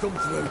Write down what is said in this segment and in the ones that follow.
come through.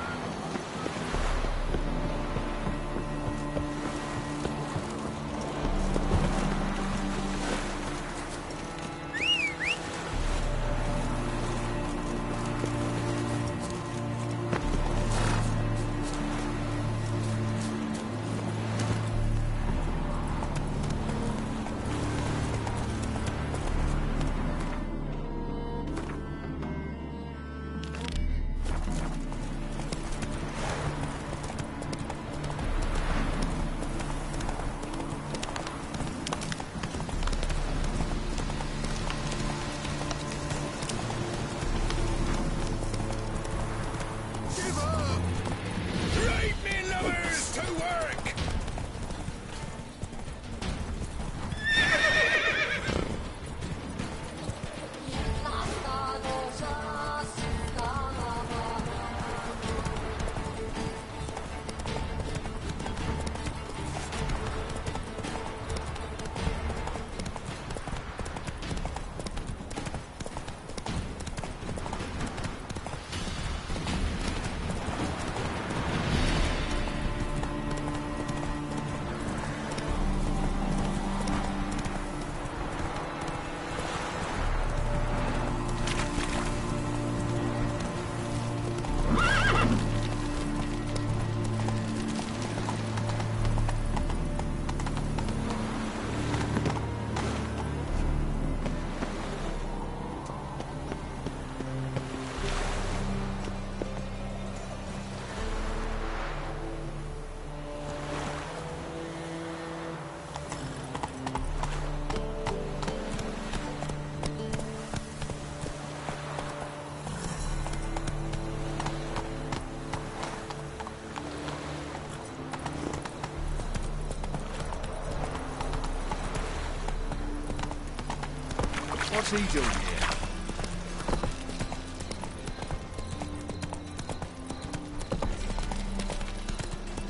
What's he doing here?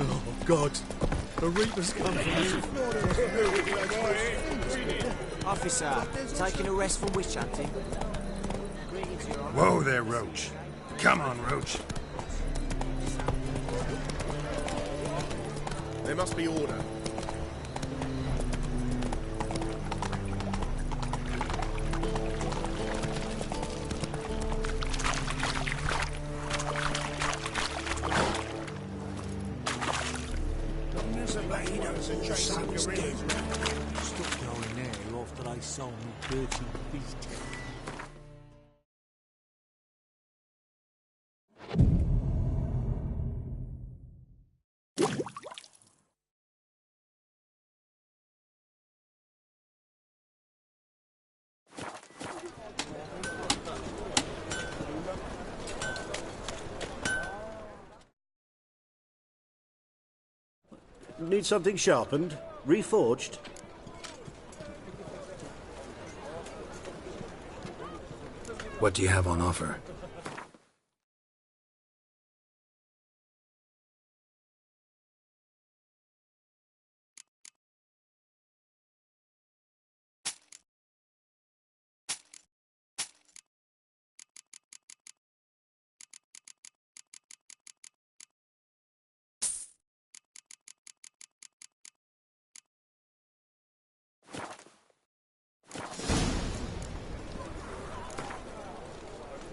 Oh, God. The Reaper's come for you. Officer, taking a rest from witch hunting. Whoa there, Roach. Come on, Roach. There must be order. Stop going there after they sold me dirty beast. Need something sharpened? Reforged? What do you have on offer?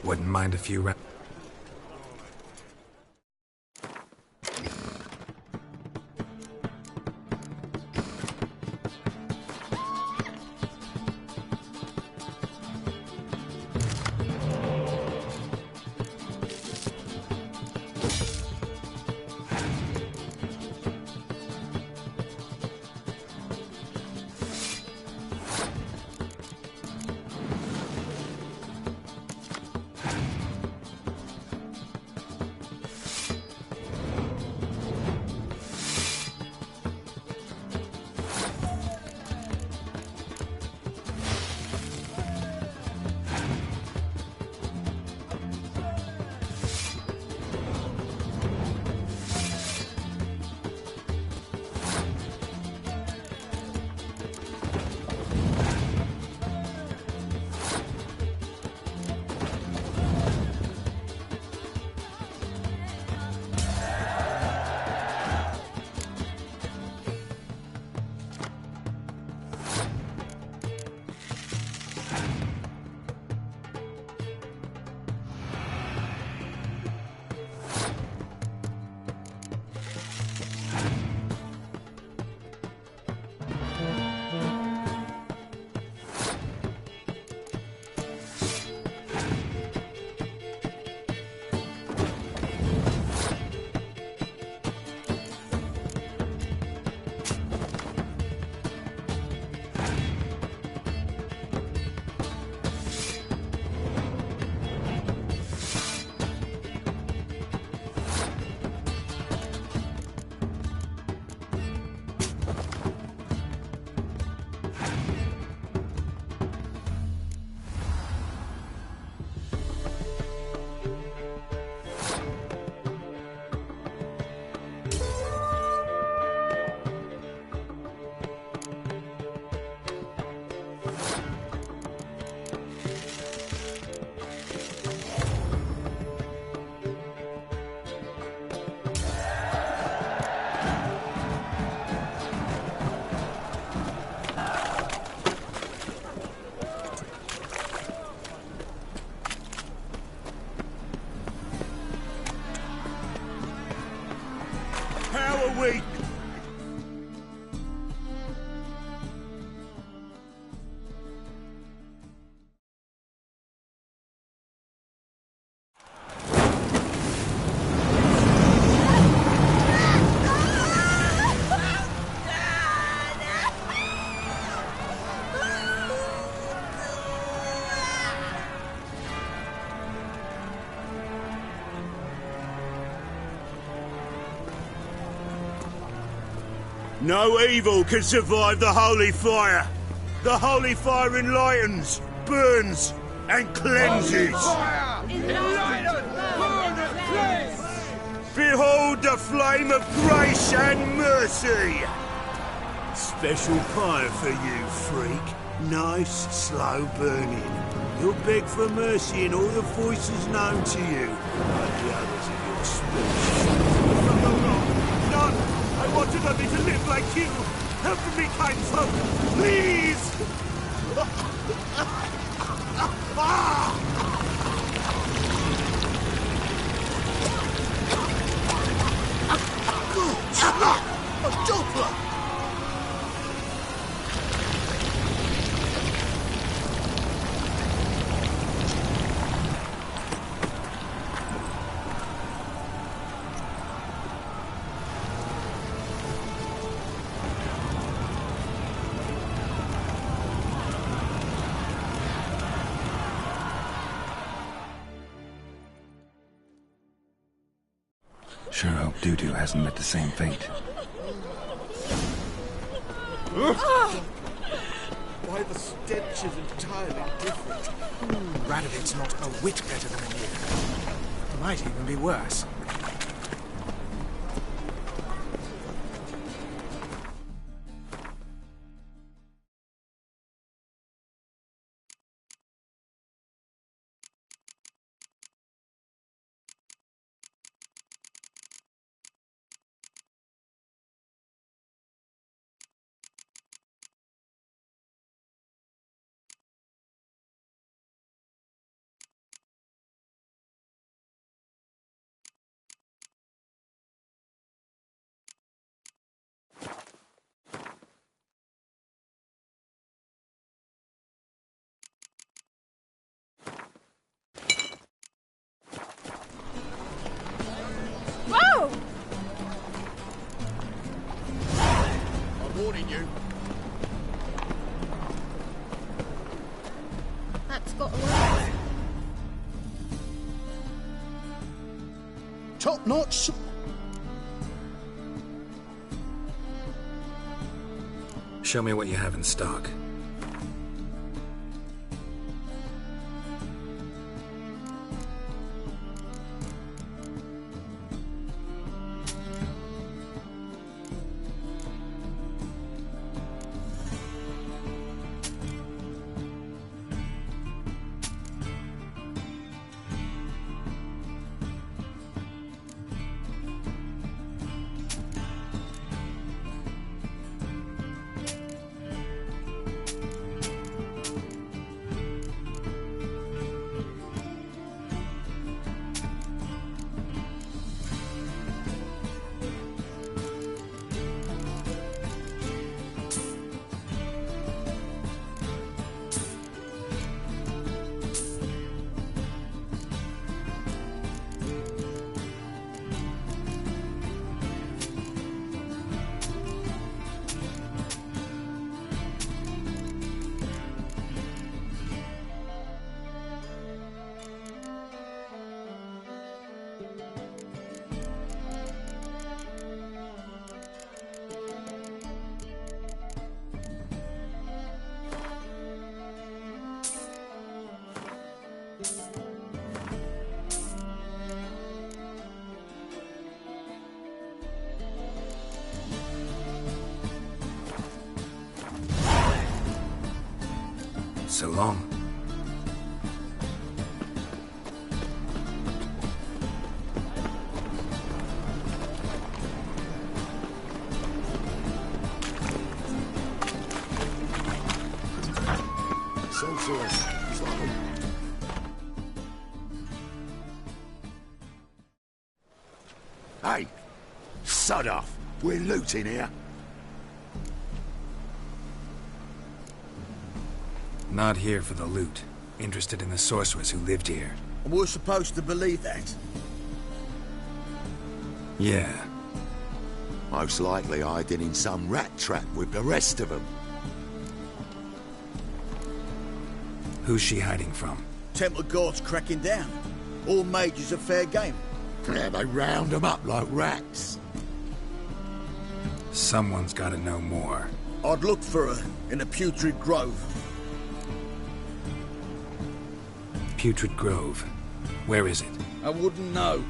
Wouldn't mind a few rounds. No evil can survive the holy fire. The holy fire enlightens, burns, and cleanses. Behold the flame of grace and mercy. Special fire for you, freak. Nice, slow burning. You'll beg for mercy in all the voices known to you, like the others of your species. No, none. I wanted only to live like you. Help me, kind folk, please. A Doppler! Sure hope Doo-Doo hasn't met the same fate. Why, the stench is entirely different. Radovid's not a whit better than a year. It might even be worse. Whoa! I'm warning you. That's got to work. Top notch. Show me what you have in stock. So long. Hey, sod off. We're looting here. Not here for the loot. Interested in the sorceress who lived here. And we're supposed to believe that? Yeah. Most likely hiding in some rat trap with the rest of them. Who's she hiding from? Temple Guard's cracking down. All mages are fair game. Yeah, they round them up like rats. Someone's gotta know more. I'd look for her in a putrid grove. Putrid Grove. Where is it? I wouldn't know.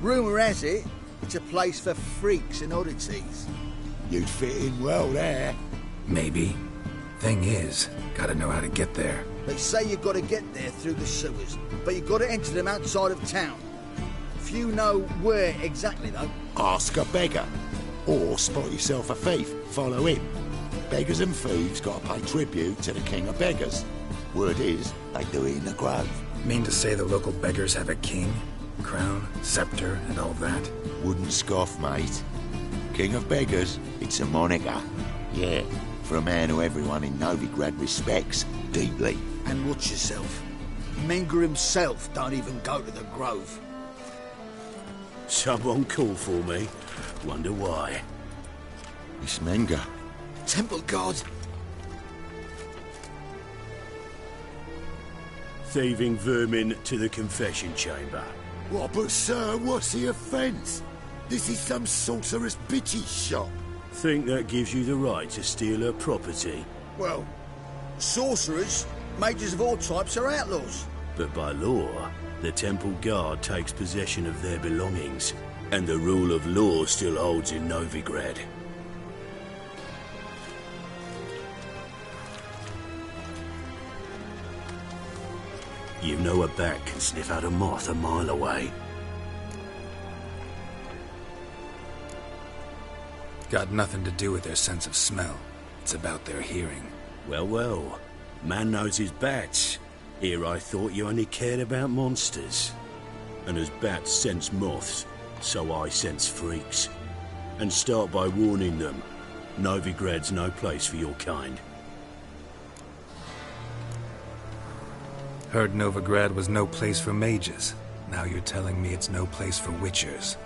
Rumour has it, it's a place for freaks and oddities. You'd fit in well there. Maybe. Thing is, gotta know how to get there. They say you've got to get there through the sewers, but you've got to enter them outside of town. Few know where exactly, though. Ask a beggar. Or spot yourself a thief. Follow him. Beggars and thieves got to pay tribute to the king of beggars. Word is, they do it in the grove. Mean to say the local beggars have a king? Crown, scepter, and all that? Wouldn't scoff, mate. King of beggars, it's a moniker. Yeah, for a man who everyone in Novigrad respects deeply. And watch yourself. Menger himself don't even go to the grove. Someone call for me. Wonder why. It's Menger. Temple God. Thieving vermin to the confession chamber. What, but sir, what's the offence? This is some sorcerer's bitchy shop. Think that gives you the right to steal her property? Well, sorcerers, mages of all types are outlaws. But by law, the temple guard takes possession of their belongings, and the rule of law still holds in Novigrad. You know a bat can sniff out a moth a mile away. Got nothing to do with their sense of smell. It's about their hearing. Well, well. Man knows his bats. Here I thought you only cared about monsters. And as bats sense moths, so I sense freaks. And start by warning them. Novigrad's no place for your kind. Heard Novigrad was no place for mages. Now you're telling me it's no place for witchers.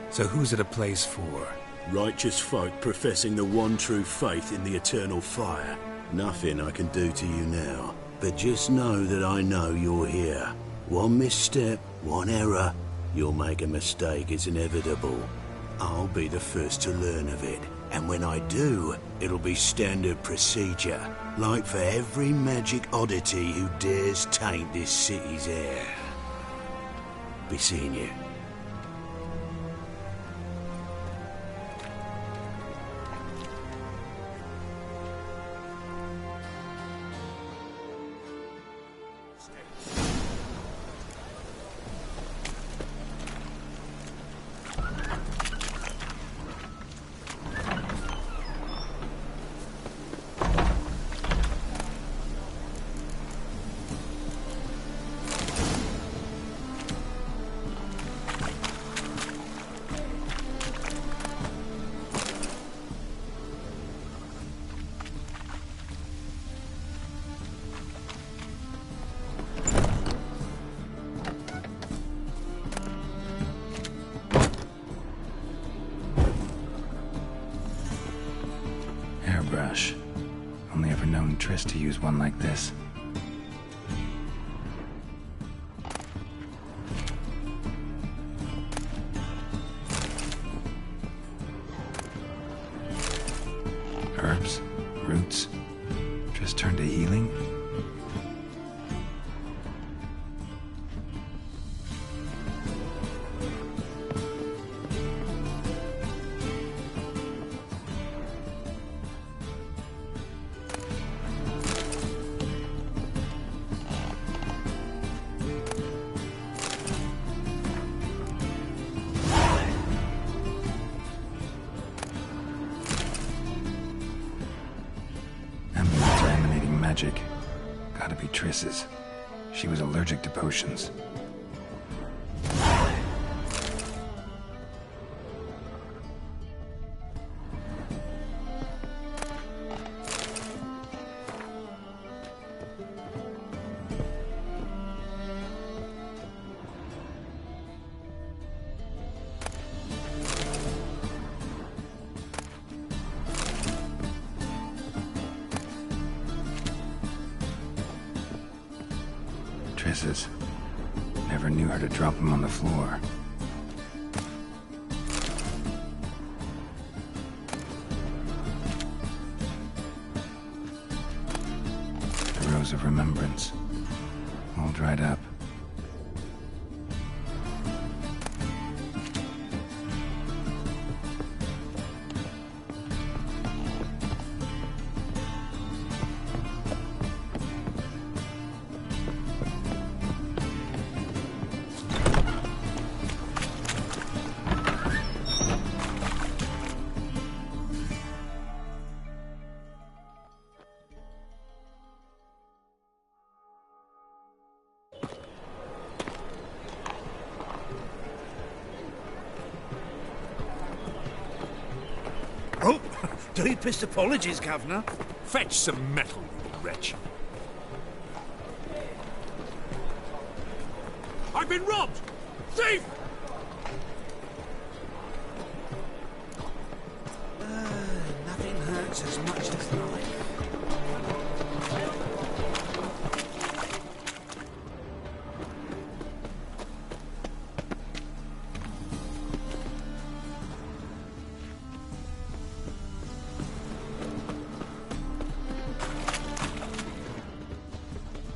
So who's it a place for? Righteous folk professing the one true faith in the eternal fire. Nothing I can do to you now. But just know that I know you're here. One misstep, one error. You'll make a mistake, it's inevitable. I'll be the first to learn of it. And when I do, it'll be standard procedure. Like for every magic oddity who dares taint this city's air. Be seeing you. Hairbrush. Only ever known Triss to use one like this. Herbs, roots. Triss turned to healing. Magic. Gotta be Triss's. She was allergic to potions. Triss's. Never knew her to drop them on the floor. shadows of remembrance. All dried up. Oh, deepest apologies, Governor. Fetch some metal, you wretch. I've been robbed! Thief! Nothing hurts as much as life.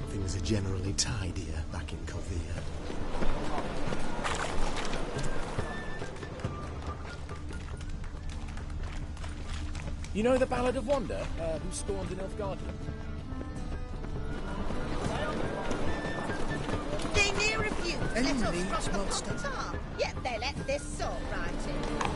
Things are generally tidier back in Kovia. You know the Ballad of Wanda, who spawned in Nilfgaardian? They near refused to let us Enemy cross the monster. Potter, yet they let this sword right in. Things are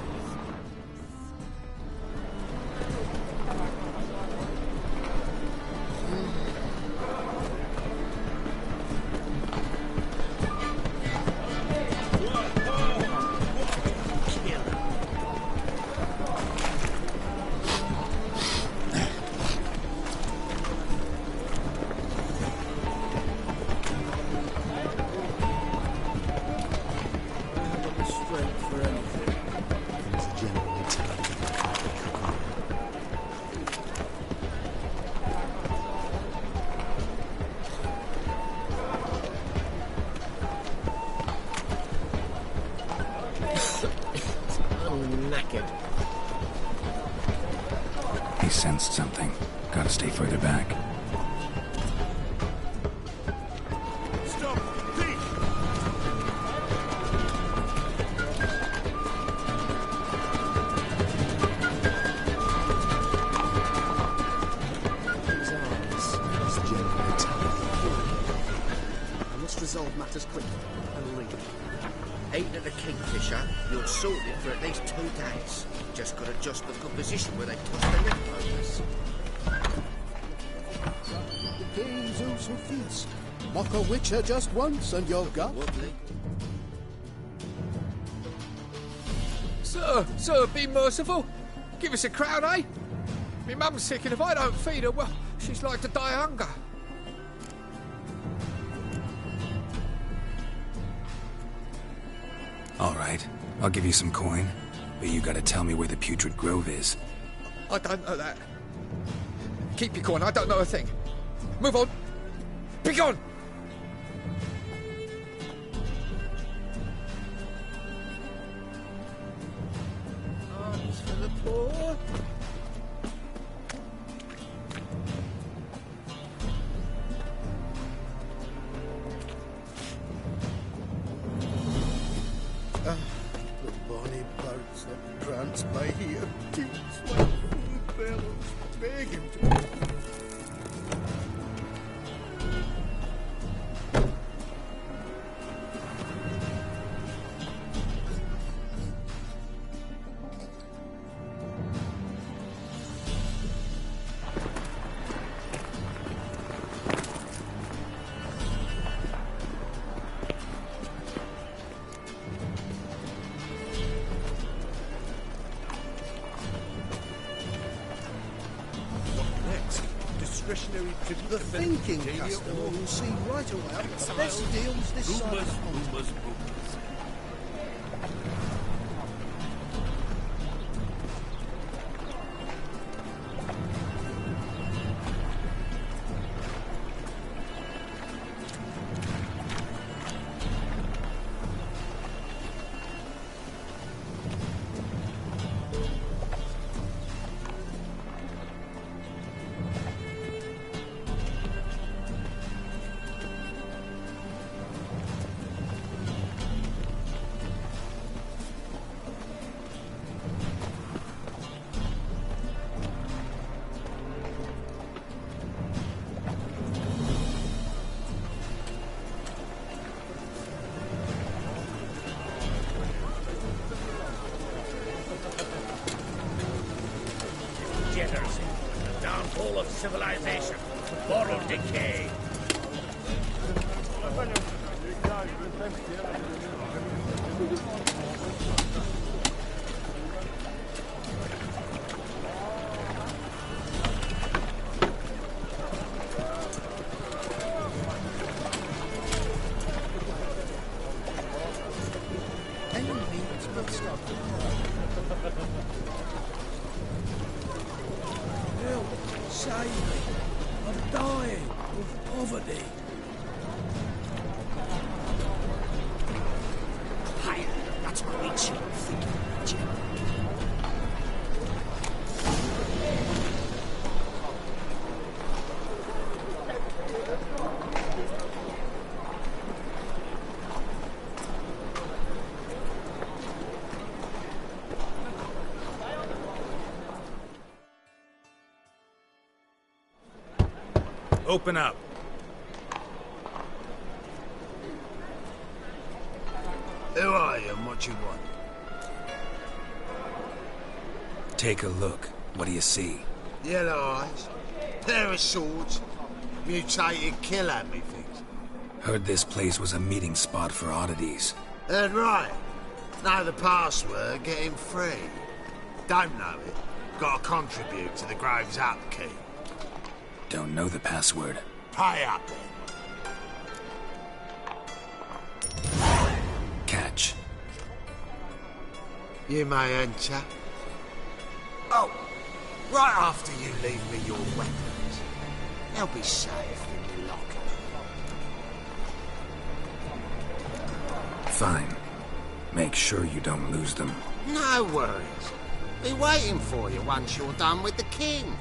generally tidier back in Kovia. I'm knackered. He sensed something. Gotta stay further back. Stop! Thief! These arms is generally tidier. I must resolve matters quickly and leave. Ain't at the Kingfisher, you're sorted for at least 2 days. Just got to adjust the composition where they toss the leftovers. The game's also feast. Mock a witcher just once and you're gone. Wobbly. Sir, be merciful. Give us a crown, eh? My mum's sick, and if I don't feed her, well, she's like to die of hunger. All right, I'll give you some coin, but you gotta tell me where the Putrid Grove is. I don't know that. Keep your coin, I don't know a thing. Move on. Be gone! Arms for the poor. The bonny birds that prance by here, teach like food bellows, beg him to. Discretionary tribute. The thinking customer will see right away the best deals this side of the pond. Rumors. civilization. Moral decay. Help! Save me! I'm dying of poverty. Hey, that's what we cheap think. Open up. Who are you and what you want? Take a look. What do you see? Yellow eyes, pair of swords, mutated killer me things. Heard this place was a meeting spot for oddities. Heard right. Know the password, get him free. Don't know it, gotta contribute to the Grove's upkeep. Don't know the password. Pay up then. Catch. You may enter. Oh, right after you leave me your weapons. They'll be safe in your locker. Fine. Make sure you don't lose them. No worries. Be waiting for you once you're done with the king.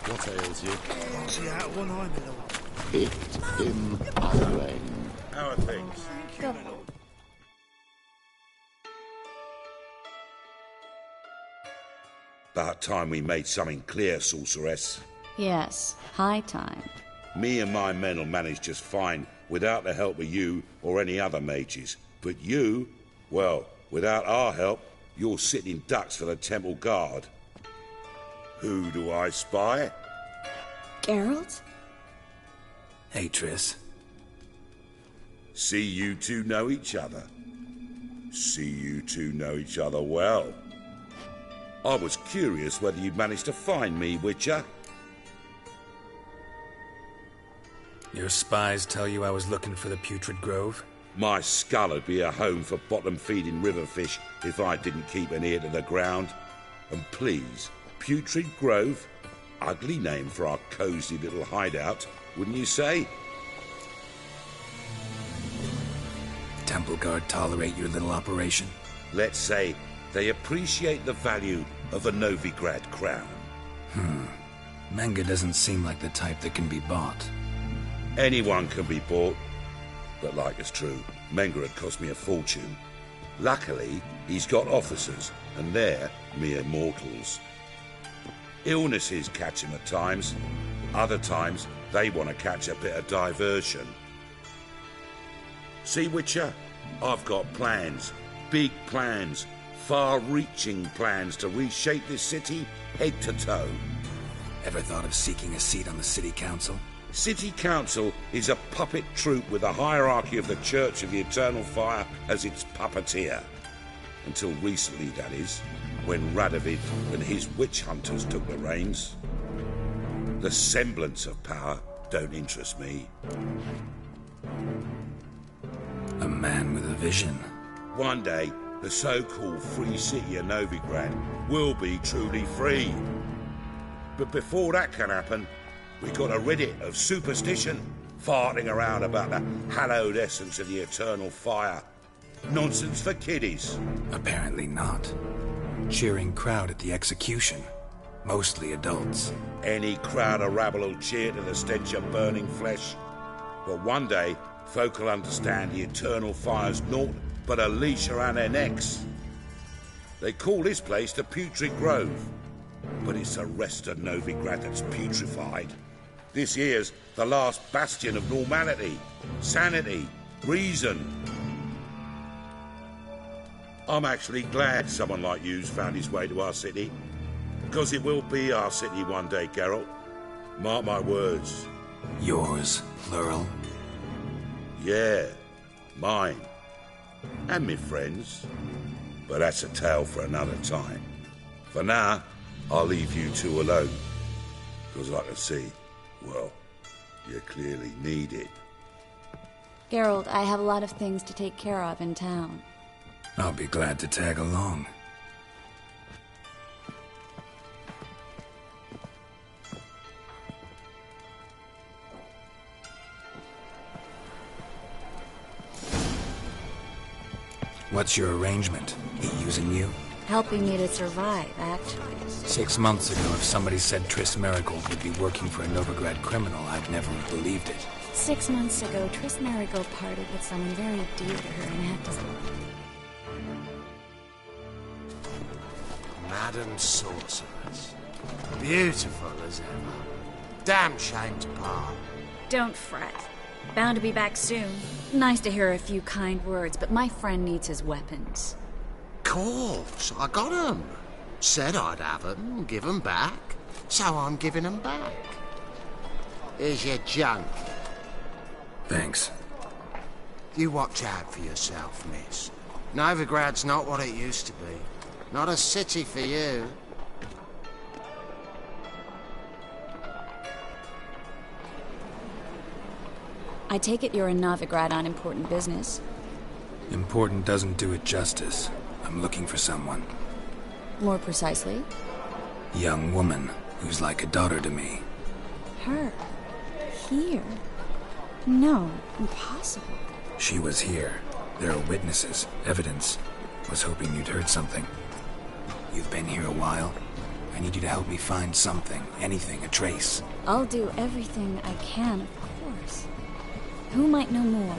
What ails you? See out of one eye, my lord. Hit him again. How are things? About time we made something clear, sorceress. Yes, high time. Me and my men'll manage just fine without the help of you or any other mages. But you, well, without our help, you're sitting ducks for the temple guard. Who do I spy? Geralt? Hey, Triss. See you two know each other. See you two know each other well. I was curious whether you'd managed to find me, Witcher. Your spies tell you I was looking for the Putrid Grove? My skull'd be a home for bottom-feeding river fish if I didn't keep an ear to the ground. And please, Putrid Grove? Ugly name for our cosy little hideout, wouldn't you say? Temple Guard tolerate your little operation? Let's say they appreciate the value of a Novigrad crown. Menga doesn't seem like the type that can be bought. Anyone can be bought. But like it's true, Menga had cost me a fortune. Luckily, he's got officers, and they're mere mortals. Illnesses catch him at times. Other times, they want to catch a bit of diversion. See, Witcher, I've got plans. Big plans. Far-reaching plans to reshape this city head to toe. Ever thought of seeking a seat on the city council? City Council is a puppet troupe with the hierarchy of the Church of the Eternal Fire as its puppeteer. Until recently, that is, when Radovid and his witch hunters took the reins. The semblance of power don't interest me. A man with a vision. One day, the so-called free city of Novigrad will be truly free. But before that can happen, we got to rid it of superstition, farting around about the hallowed essence of the eternal fire. Nonsense for kiddies. Apparently not. Cheering crowd at the execution. Mostly adults. Any crowd of rabble will cheer to the stench of burning flesh. But one day, folk will understand the eternal fire's naught but a leash around their necks. They call this place the Putrid Grove. But it's the rest of Novigrad that's putrefied. This here's the last bastion of normality, sanity, reason. I'm actually glad someone like you's found his way to our city. Because it will be our city one day, Geralt. Mark my words. Yours, plural? Yeah, mine. And me friends. But that's a tale for another time. For now, I'll leave you two alone. Because I can see, well, you clearly need it. Geralt, I have a lot of things to take care of in town. I'll be glad to tag along. What's your arrangement? He using you? Helping me to survive, actually. 6 months ago, if somebody said Triss Merigold would be working for a Novigrad criminal, I'd never have believed it. 6 months ago, Triss Merigold parted with someone very dear to her and had to... Madam Sorceress. Beautiful as ever. Damn shame to part. Don't fret. Bound to be back soon. Nice to hear a few kind words, but my friend needs his weapons. Course, I got 'em. Said I'd have 'em and give 'em back. So I'm giving 'em back. Here's your junk. Thanks. You watch out for yourself, miss. Novigrad's not what it used to be. Not a city for you. I take it you're in Novigrad on important business. Important doesn't do it justice. I'm looking for someone. More precisely? Young woman who's like a daughter to me. Her? Here? No, impossible. She was here. There are witnesses, evidence. Was hoping you'd heard something. You've been here a while. I need you to help me find something, anything, a trace. I'll do everything I can, of course. Who might know more?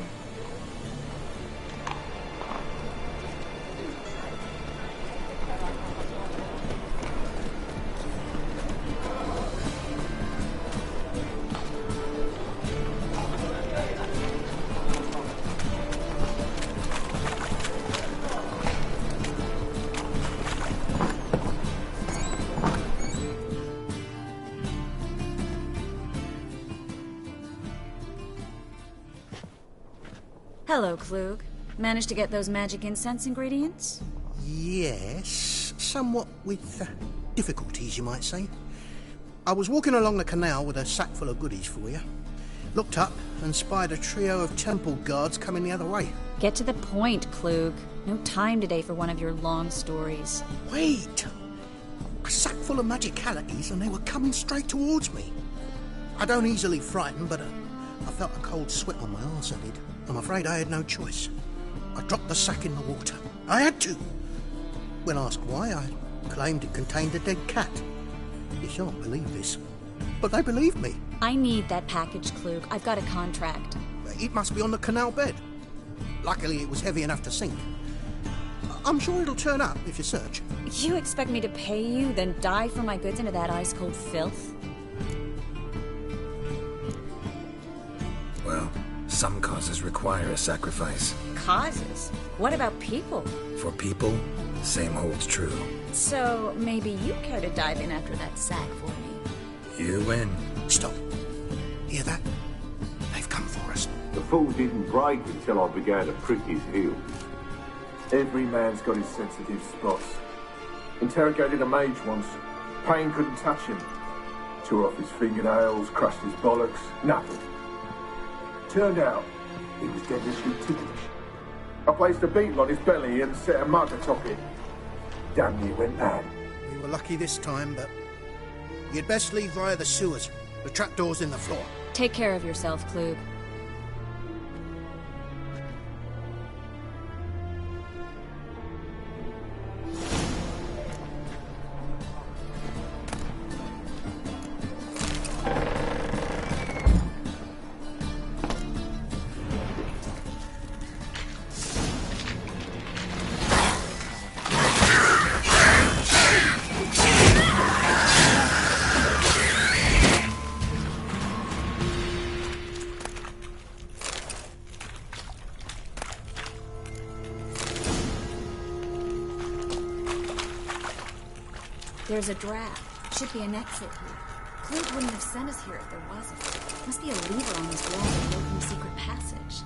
Hello, Klug. Managed to get those magic incense ingredients? Yes, somewhat with difficulties, you might say. I was walking along the canal with a sack full of goodies for you. Looked up and spied a trio of temple guards coming the other way. Get to the point, Klug. No time today for one of your long stories. Wait! A sack full of magicalities and they were coming straight towards me. I don't easily frighten, but I felt a cold sweat on my arse, I did. I'm afraid I had no choice. I dropped the sack in the water. I had to. When asked why, I claimed it contained a dead cat. You shan't believe this, but they believed me. I need that package, Klug. I've got a contract. It must be on the canal bed. Luckily, it was heavy enough to sink. I'm sure it'll turn up if you search. You expect me to pay you, then dive for my goods into that ice-cold filth? Well, some causes require a sacrifice. Causes? What about people? For people, the same holds true. So, maybe you care to dive in after that sack for me? You win. Stop. Hear that? They've come for us. The fool didn't break until I began to prick his heels. Every man's got his sensitive spots. Interrogated a mage once. Pain couldn't touch him. Tore off his fingernails, crushed his bollocks. Nothing. Turned out, he was devilishly ticklish. I placed a beetle on his belly and set a mug atop it. Damn near went mad. We were lucky this time, but you'd best leave via the sewers. The trapdoor's in the floor. Take care of yourself, Klug. There's a draft. Should be an exit here. Klug wouldn't have sent us here if there wasn't. Must be a lever on this wall that open the secret passage.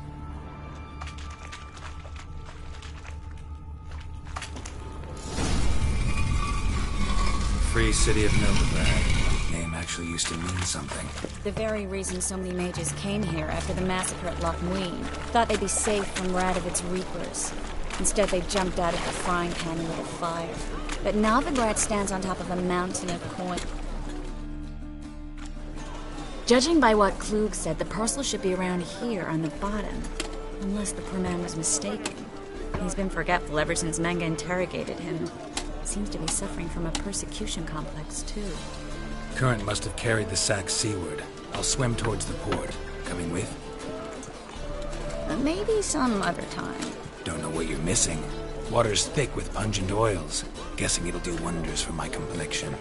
Free City of Novigrad. Name actually used to mean something. The very reason so many mages came here after the massacre at Loch Muin. Thought they'd be safe from Radovit's reapers. Instead, they jumped out of the frying pan into the fire. But Novigrad stands on top of a mountain of coin. Judging by what Klug said, the parcel should be around here on the bottom. Unless the poor man was mistaken. He's been forgetful ever since Menge interrogated him. Seems to be suffering from a persecution complex, too. Current must have carried the sack seaward. I'll swim towards the port. Coming with? Maybe some other time. Don't know what you're missing. Water's thick with pungent oils. Guessing it'll do wonders for my complexion.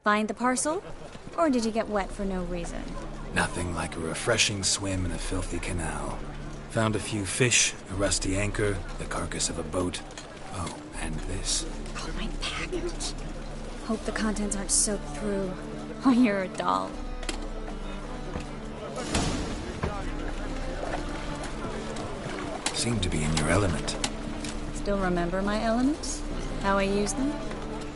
Find the parcel? Or did you get wet for no reason? Nothing like a refreshing swim in a filthy canal. Found a few fish, a rusty anchor, the carcass of a boat. Oh, and this. Oh, my package. Hope the contents aren't soaked through. Oh, you're a doll. Seem to be in your element. Still remember my elements? How I use them?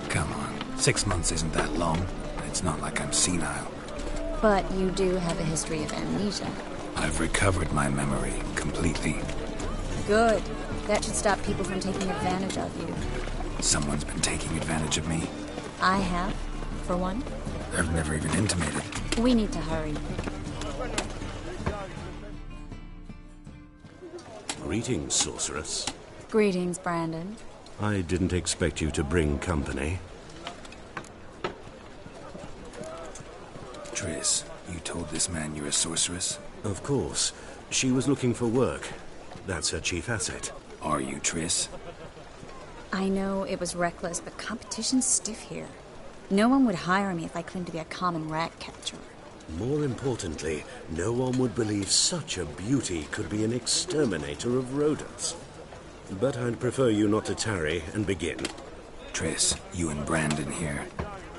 Come on. 6 months isn't that long. It's not like I'm senile. But you do have a history of amnesia. I've recovered my memory completely. Good. That should stop people from taking advantage of you. Someone's been taking advantage of me. I have, for one. I've never even intimated. We need to hurry. Greetings, sorceress. Greetings, Brandon. I didn't expect you to bring company. Triss, you told this man you're a sorceress? Of course. She was looking for work. That's her chief asset. Are you, Triss? I know it was reckless, but competition's stiff here. No one would hire me if I claimed to be a common rat catcher. More importantly, no one would believe such a beauty could be an exterminator of rodents. But I'd prefer you not to tarry and begin. Triss, you and Brandon here.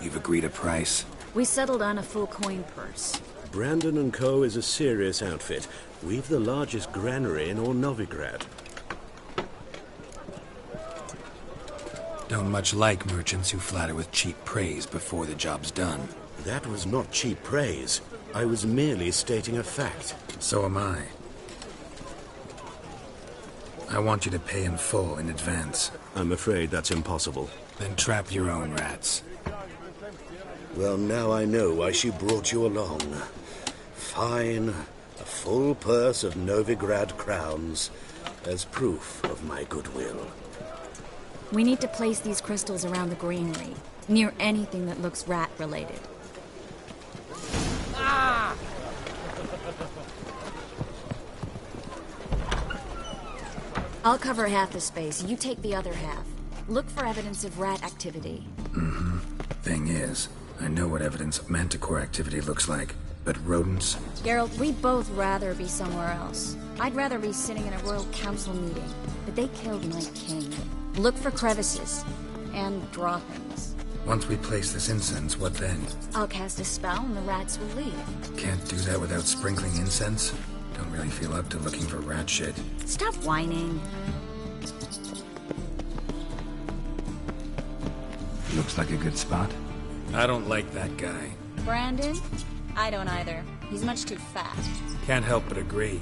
You've agreed a price? We settled on a full coin purse. Brandon & Co. is a serious outfit. We've the largest granary in all Novigrad. Don't much like merchants who flatter with cheap praise before the job's done. That was not cheap praise. I was merely stating a fact. So am I. I want you to pay in full in advance. I'm afraid that's impossible. Then trap your own rats. Well, now I know why she brought you along. Fine. A full purse of Novigrad crowns as proof of my goodwill. We need to place these crystals around the greenery, near anything that looks rat-related. Ah! I'll cover half the space. You take the other half. Look for evidence of rat activity. Mm-hmm. Thing is, I know what evidence of manticore activity looks like, but rodents? Geralt, we'd both rather be somewhere else. I'd rather be sitting in a royal council meeting, but they killed my king. Look for crevices, and droppings. Once we place this incense, what then? I'll cast a spell and the rats will leave. Can't do that without sprinkling incense? Don't really feel up to looking for rat shit. Stop whining. Looks like a good spot. I don't like that guy. Brandon? I don't either. He's much too fat. Can't help but agree.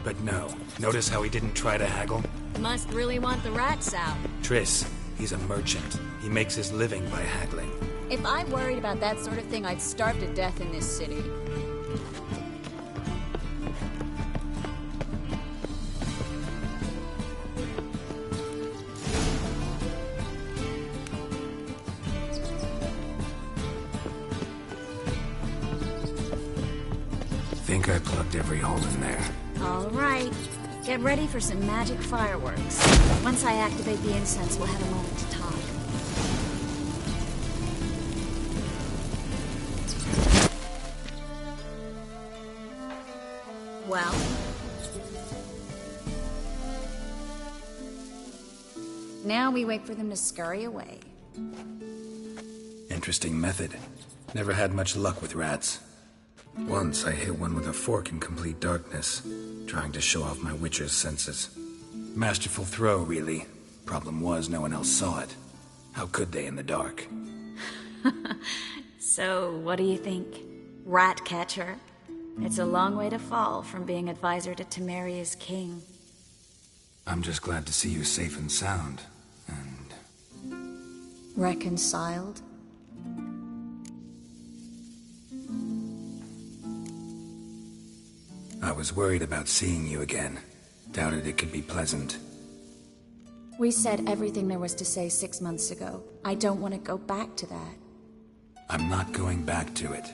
But no. Notice how he didn't try to haggle? Must really want the rats out. Triss, he's a merchant. He makes his living by haggling. If I worried about that sort of thing, I'd starve to death in this city. Think I plugged every hole in there. All right. Get ready for some magic fireworks. Once I activate the incense, we'll have a moment to talk. Well? Now we wait for them to scurry away. Interesting method. Never had much luck with rats. Once I hit one with a fork in complete darkness, trying to show off my witcher's senses. Masterful throw, really. Problem was, no one else saw it. How could they in the dark? So, what do you think? Rat catcher? It's a long way to fall from being advisor to Temeria's king. I'm just glad to see you safe and sound. And... reconciled? I was worried about seeing you again. Doubted it could be pleasant. We said everything there was to say 6 months ago. I don't want to go back to that. I'm not going back to it.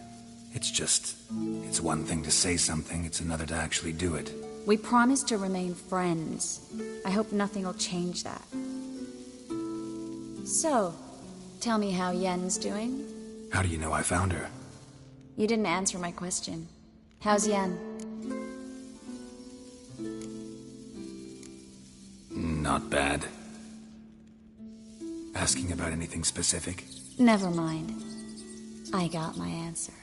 It's one thing to say something, it's another to actually do it. We promised to remain friends. I hope nothing will change that. So, tell me how Yen's doing? How do you know I found her? You didn't answer my question. How's Yen? Not bad. Asking about anything specific? Never mind. I got my answer.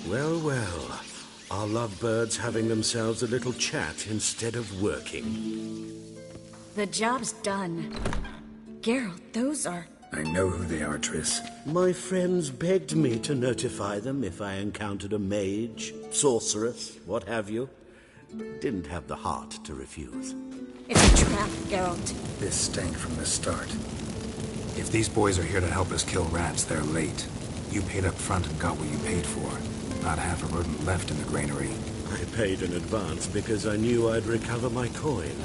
Well, well. Our lovebirds having themselves a little chat instead of working. The job's done. Geralt, those are... I know who they are, Triss. My friends begged me to notify them if I encountered a mage, sorceress, what have you. Didn't have the heart to refuse. It's a trap, Geralt. This stank from the start. If these boys are here to help us kill rats, they're late. You paid up front and got what you paid for. Not half a rodent left in the granary. I paid in advance because I knew I'd recover my coin.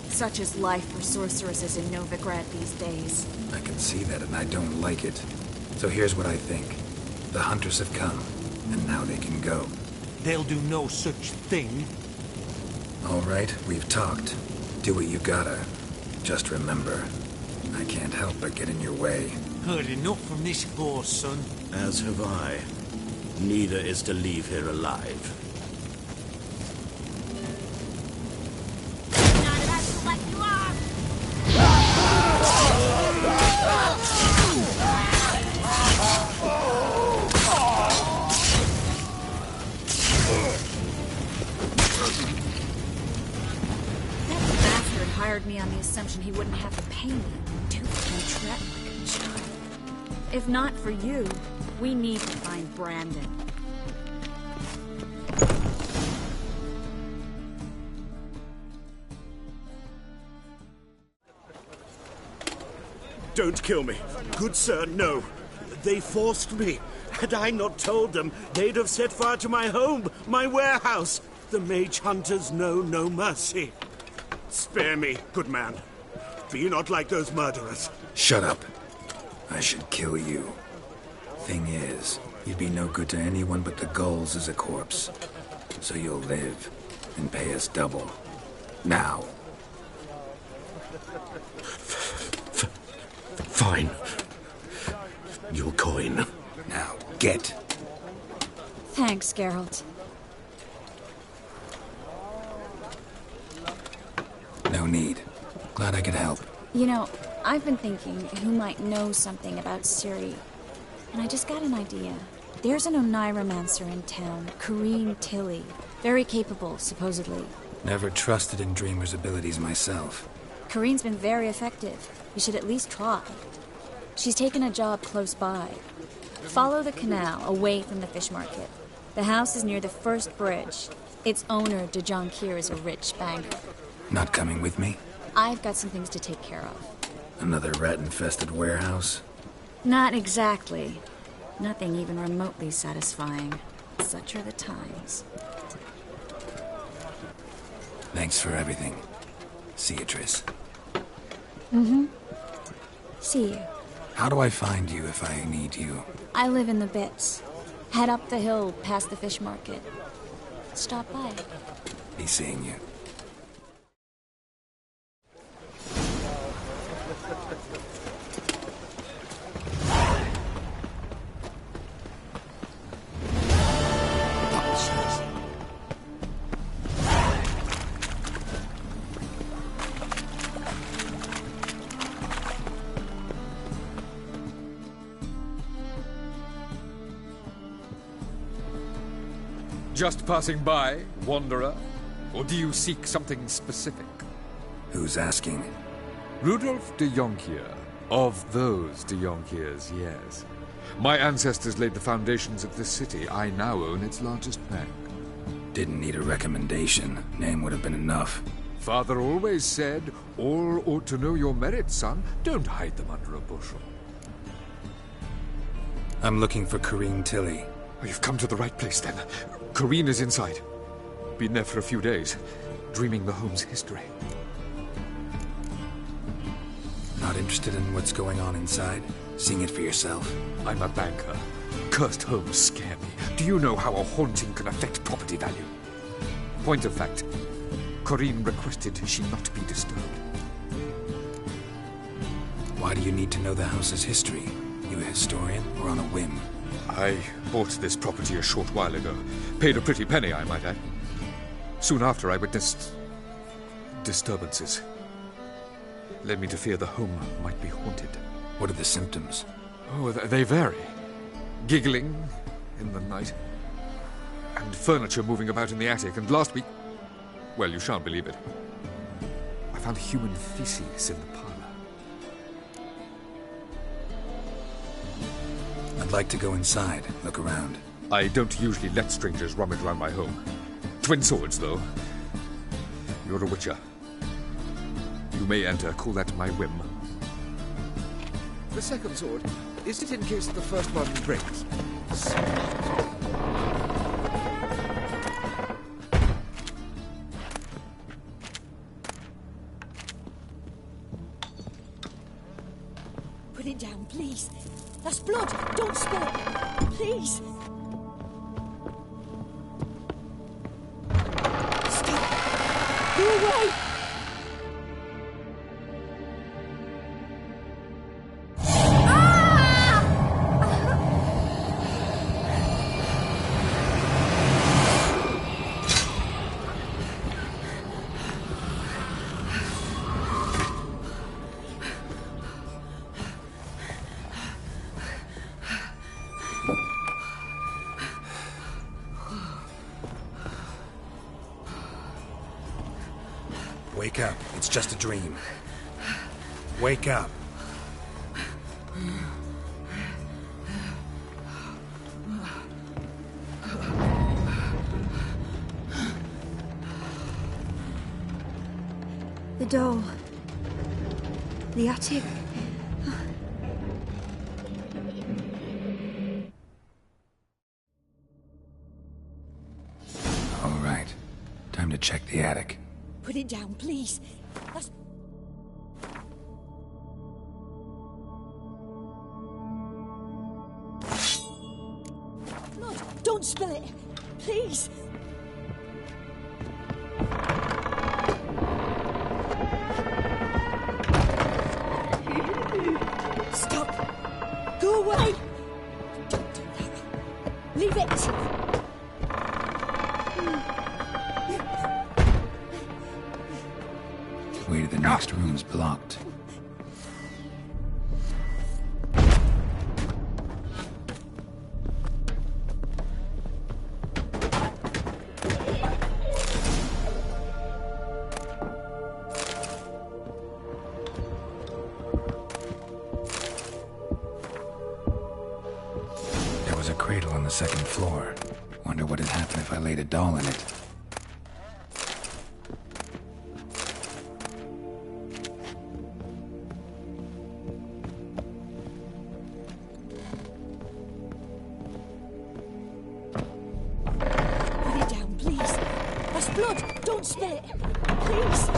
Such is life for sorceresses in Novigrad these days. I can see that, and I don't like it. So here's what I think. The hunters have come, and now they can go. They'll do no such thing. All right, we've talked. Do what you gotta. Just remember, I can't help but get in your way. Heard enough from this horse, son. As have I. Neither is to leave here alive. Hired me on the assumption he wouldn't have to pay me. Tooth and trap like a child. If not for you, we need to find Brandon. Don't kill me. Good sir, no. They forced me. Had I not told them, they'd have set fire to my home, my warehouse. The mage hunters know no mercy. Spare me, good man. Be not like those murderers. Shut up. I should kill you. Thing is, you'd be no good to anyone but the gulls as a corpse. So you'll live and pay us double. Now. Fine. Your coin. Now, get. Thanks, Geralt. No need. Glad I could help. You know, I've been thinking who might know something about Ciri, and I just got an idea. There's an Oneiromancer in town, Corrine Tilly. Very capable, supposedly. Never trusted in Dreamer's abilities myself. Corrine's been very effective. You should at least try. She's taken a job close by. Follow the canal, away from the fish market. The house is near the first bridge. Its owner, de Jonquier, is a rich banker. Not coming with me? I've got some things to take care of. Another rat-infested warehouse? Not exactly. Nothing even remotely satisfying. Such are the times. Thanks for everything. See you, Triss. Mm-hmm. See you. How do I find you if I need you? I live in the Bits. Head up the hill past the fish market. Stop by. Be seeing you. Just passing by, wanderer? Or do you seek something specific? Who's asking? Rudolf de Jonquier. Of those de Jonquiers, yes. My ancestors laid the foundations of this city. I now own its largest bank. Didn't need a recommendation. Name would have been enough. Father always said, all ought to know your merits, son. Don't hide them under a bushel. I'm looking for Corrine Tilly. Oh, you've come to the right place, then. Corrine is inside. Been there for a few days, dreaming the home's history. Not interested in what's going on inside? Seeing it for yourself? I'm a banker. Cursed homes scare me. Do you know how a haunting can affect property value? Point of fact, Corrine requested she not be disturbed. Why do you need to know the house's history? You a historian or on a whim? I bought this property a short while ago. Paid a pretty penny, I might add. Soon after, I witnessed disturbances. Led me to fear the home might be haunted. What are the symptoms? Oh, they vary. Giggling in the night. And furniture moving about in the attic. And last week... well, you shan't believe it. I found human feces in the parlor. I'd like to go inside, look around. I don't usually let strangers rummage around my home. Twin swords, though. You're a witcher. You may enter, call that my whim. The second sword, is it in case the first one breaks? Put it down, please. That's blood. Don't spill it. Please. Stop. Go away. Wake up. It's just a dream. Wake up. The door. The attic. All right. Time to check the attic. Put it down, please. That's... blood. Don't spill it. Please. Stop. Go away. Don't do that. Leave it. Way to the next room's blocked. There was a cradle on the second floor. Wonder what had happened if I laid a doll in it. Put it down, please. That's blood. Don't spill it. Please.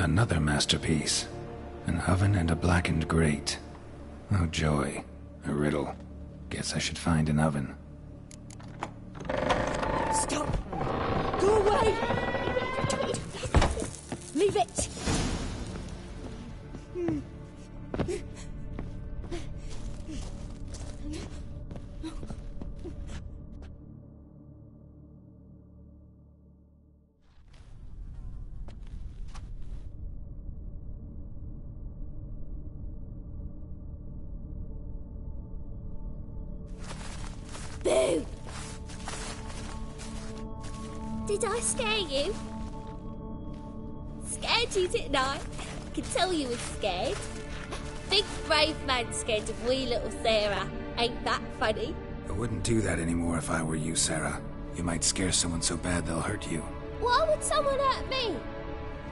Another masterpiece. An oven and a blackened grate. Oh joy. A riddle. Guess I should find an oven. Stop. Go away. Leave it. Boo! Did I scare you? Scared you, didn't I? I could tell you were scared. Big brave man scared of wee little Sarah. Ain't that funny? I wouldn't do that anymore if I were you, Sarah. You might scare someone so bad they'll hurt you. Why would someone hurt me?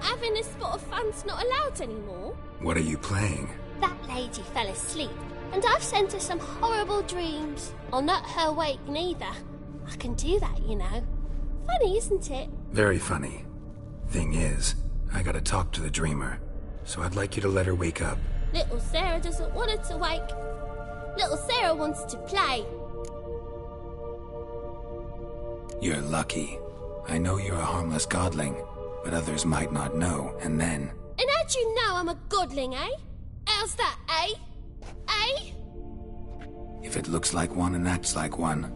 Having a spot of fun's not allowed anymore. What are you playing? That lady fell asleep, and I've sent her some horrible dreams. I'll not her wake neither. I can do that, you know. Funny, isn't it? Very funny. Thing is, I gotta talk to the dreamer, so I'd like you to let her wake up. Little Sarah doesn't want her to wake. Little Sarah wants to play. You're lucky. I know you're a harmless godling, but others might not know, and then... And how'd you know I'm a godling, eh? How's that, eh? Eh? If it looks like one and acts like one,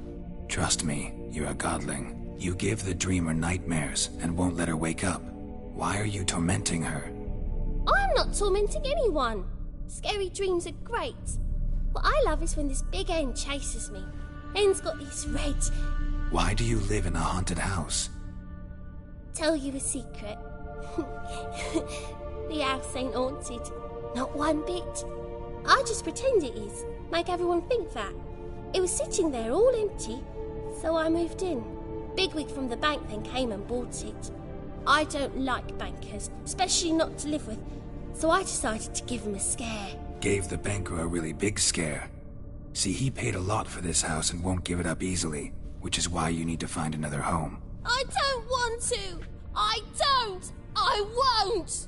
trust me, you're a godling. You give the dreamer nightmares and won't let her wake up. Why are you tormenting her? I'm not tormenting anyone. Scary dreams are great. What I love is when this big hen chases me. Hen's got these red... Why do you live in a haunted house? Tell you a secret. The house ain't haunted. Not one bit. I just pretend it is. Make everyone think that. It was sitting there all empty, so I moved in. Bigwig from the bank then came and bought it. I don't like bankers, especially not to live with, so I decided to give him a scare. Gave the banker a really big scare. See, he paid a lot for this house and won't give it up easily, which is why you need to find another home. I don't want to! I don't! I won't!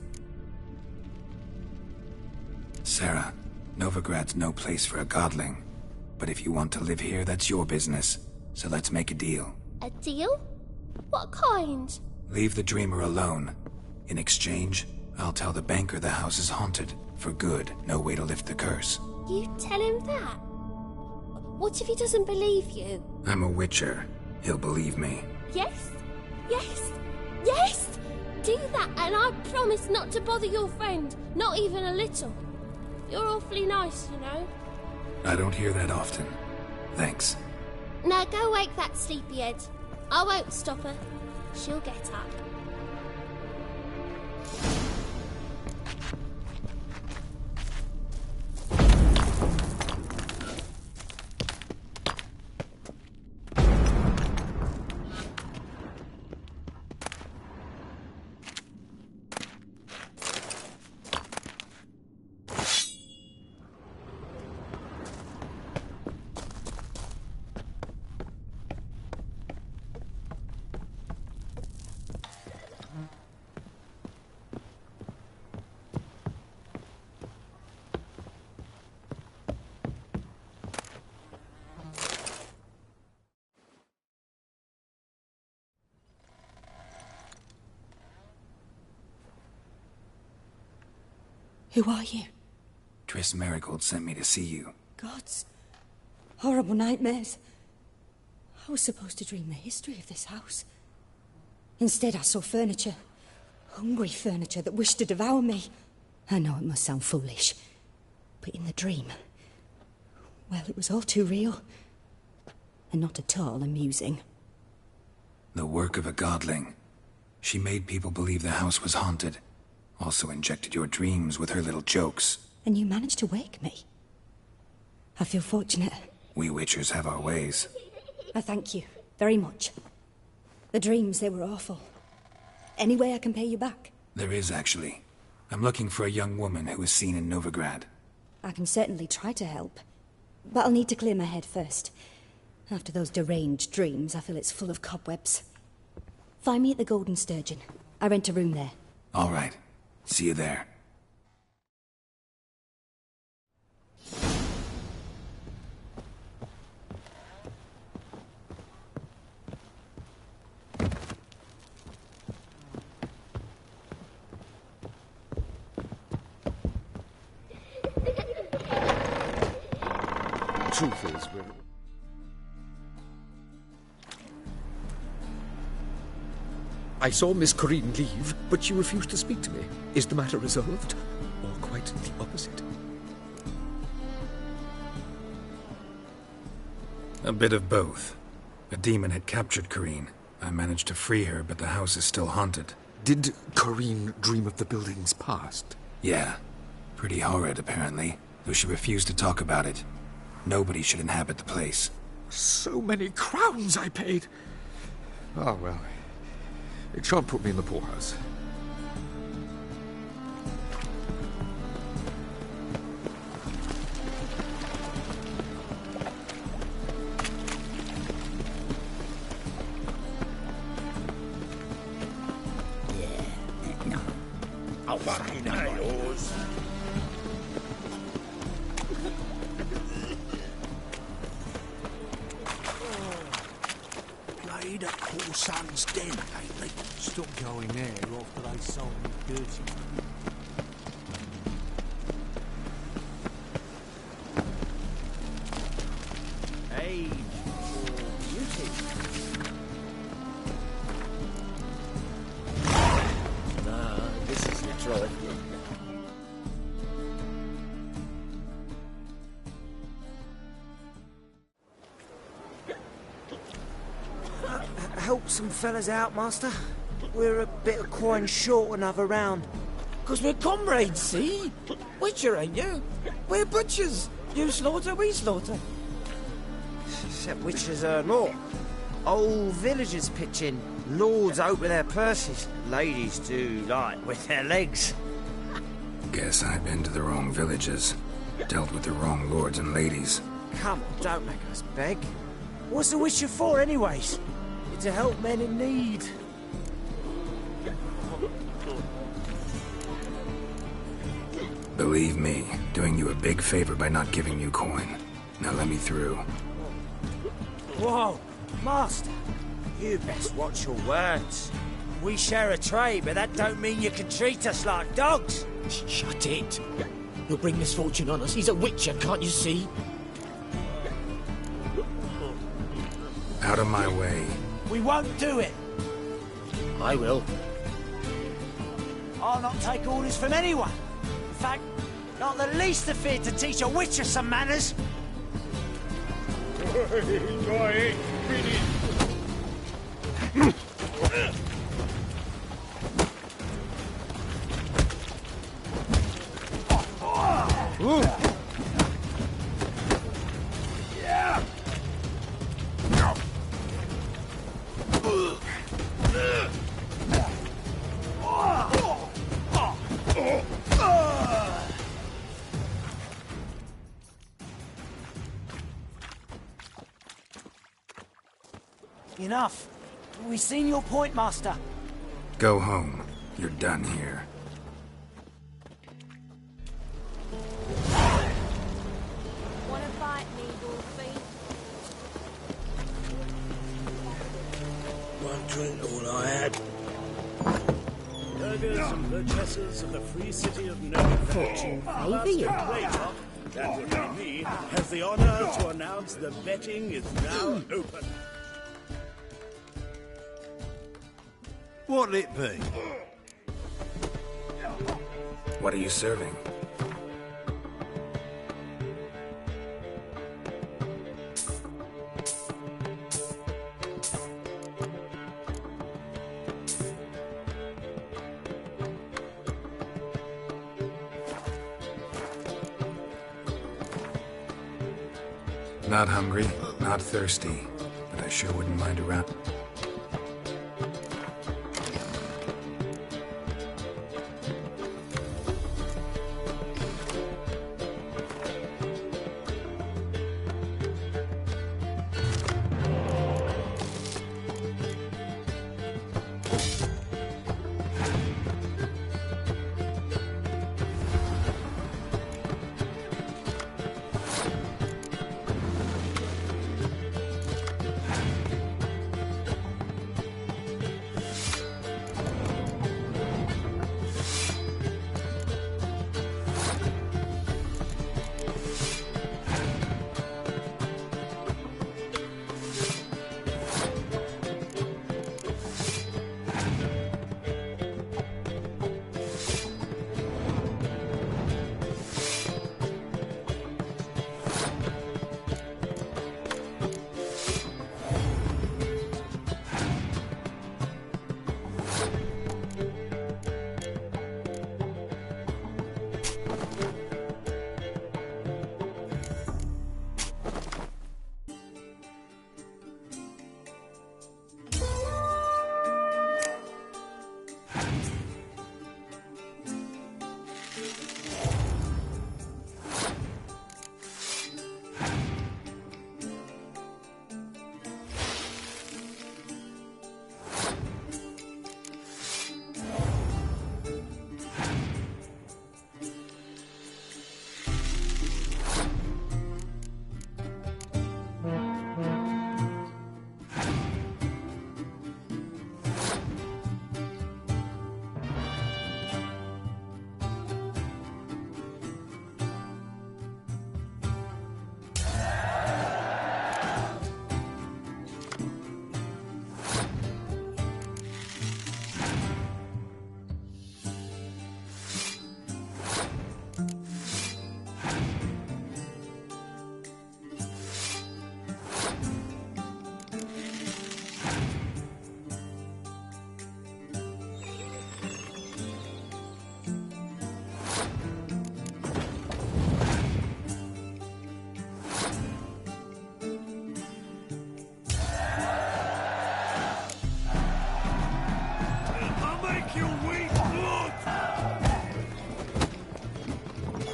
Sarah, Novigrad's no place for a godling. But if you want to live here, that's your business. So let's make a deal. A deal? What kind? Leave the dreamer alone. In exchange, I'll tell the banker the house is haunted. For good, no way to lift the curse. You tell him that? What if he doesn't believe you? I'm a witcher. He'll believe me. Yes? Yes? Yes! Do that, and I promise not to bother your friend. Not even a little. You're awfully nice, you know. I don't hear that often. Thanks. Now go wake that sleepyhead. I won't stop her. She'll get up. Who are you? Triss Marigold sent me to see you. Gods. Horrible nightmares. I was supposed to dream the history of this house. Instead, I saw furniture. Hungry furniture that wished to devour me. I know it must sound foolish, but in the dream, well, it was all too real. And not at all amusing. The work of a godling. She made people believe the house was haunted. Also injected your dreams with her little jokes. And you managed to wake me. I feel fortunate. We Witchers have our ways. I thank you very much. The dreams, they were awful. Any way I can pay you back? There is, actually. I'm looking for a young woman who was seen in Novigrad. I can certainly try to help. But I'll need to clear my head first. After those deranged dreams, I feel it's full of cobwebs. Find me at the Golden Sturgeon. I rent a room there. All right. See you there. Truth is, I saw Miss Corinne leave, but she refused to speak to me. Is the matter resolved? Or quite the opposite? A bit of both. A demon had captured Corinne. I managed to free her, but the house is still haunted. Did Corinne dream of the building's past? Yeah. Pretty horrid, apparently, though she refused to talk about it. Nobody should inhabit the place. So many crowns I paid! Oh, well. It shan't put me in the poorhouse. Oh, fucking yours. Played at poor son's den lately. Stopped going there after they sold me dirty. Age or beauty? Nah, this is your trolley. Help some fellas out, Master. We're a bit of coin short another round. 'Cause we're comrades, see? Witcher, ain't you? We're butchers. You slaughter, we slaughter. Except witchers earn more. Old villagers pitch in. Lords open their purses. Ladies do like with their legs. Guess I've been to the wrong villages. Dealt with the wrong lords and ladies. Come on, don't make us beg. What's the witcher for, anyways? It's to help men in need. Believe me, doing you a big favor by not giving you coin. Now let me through. Whoa, Master. You best watch your words. We share a trade, but that don't mean you can treat us like dogs. Shut it. He'll bring misfortune on us. He's a witcher, can't you see? Out of my way. We won't do it. I will. I'll not take orders from anyone. In fact, not the least afeard to teach a witcher some manners. Enough. We've seen your point, Master. Go home. You're done here. Wanna fight me, Wolfie? One drink all I had. Burgers. and purchasers of the free city of Novigrad. Fortune favour you. Claytop, that would be me, has the honor to announce the betting is now open. What'll it be? What are you serving? Not hungry, not thirsty, but I sure wouldn't mind a wrap.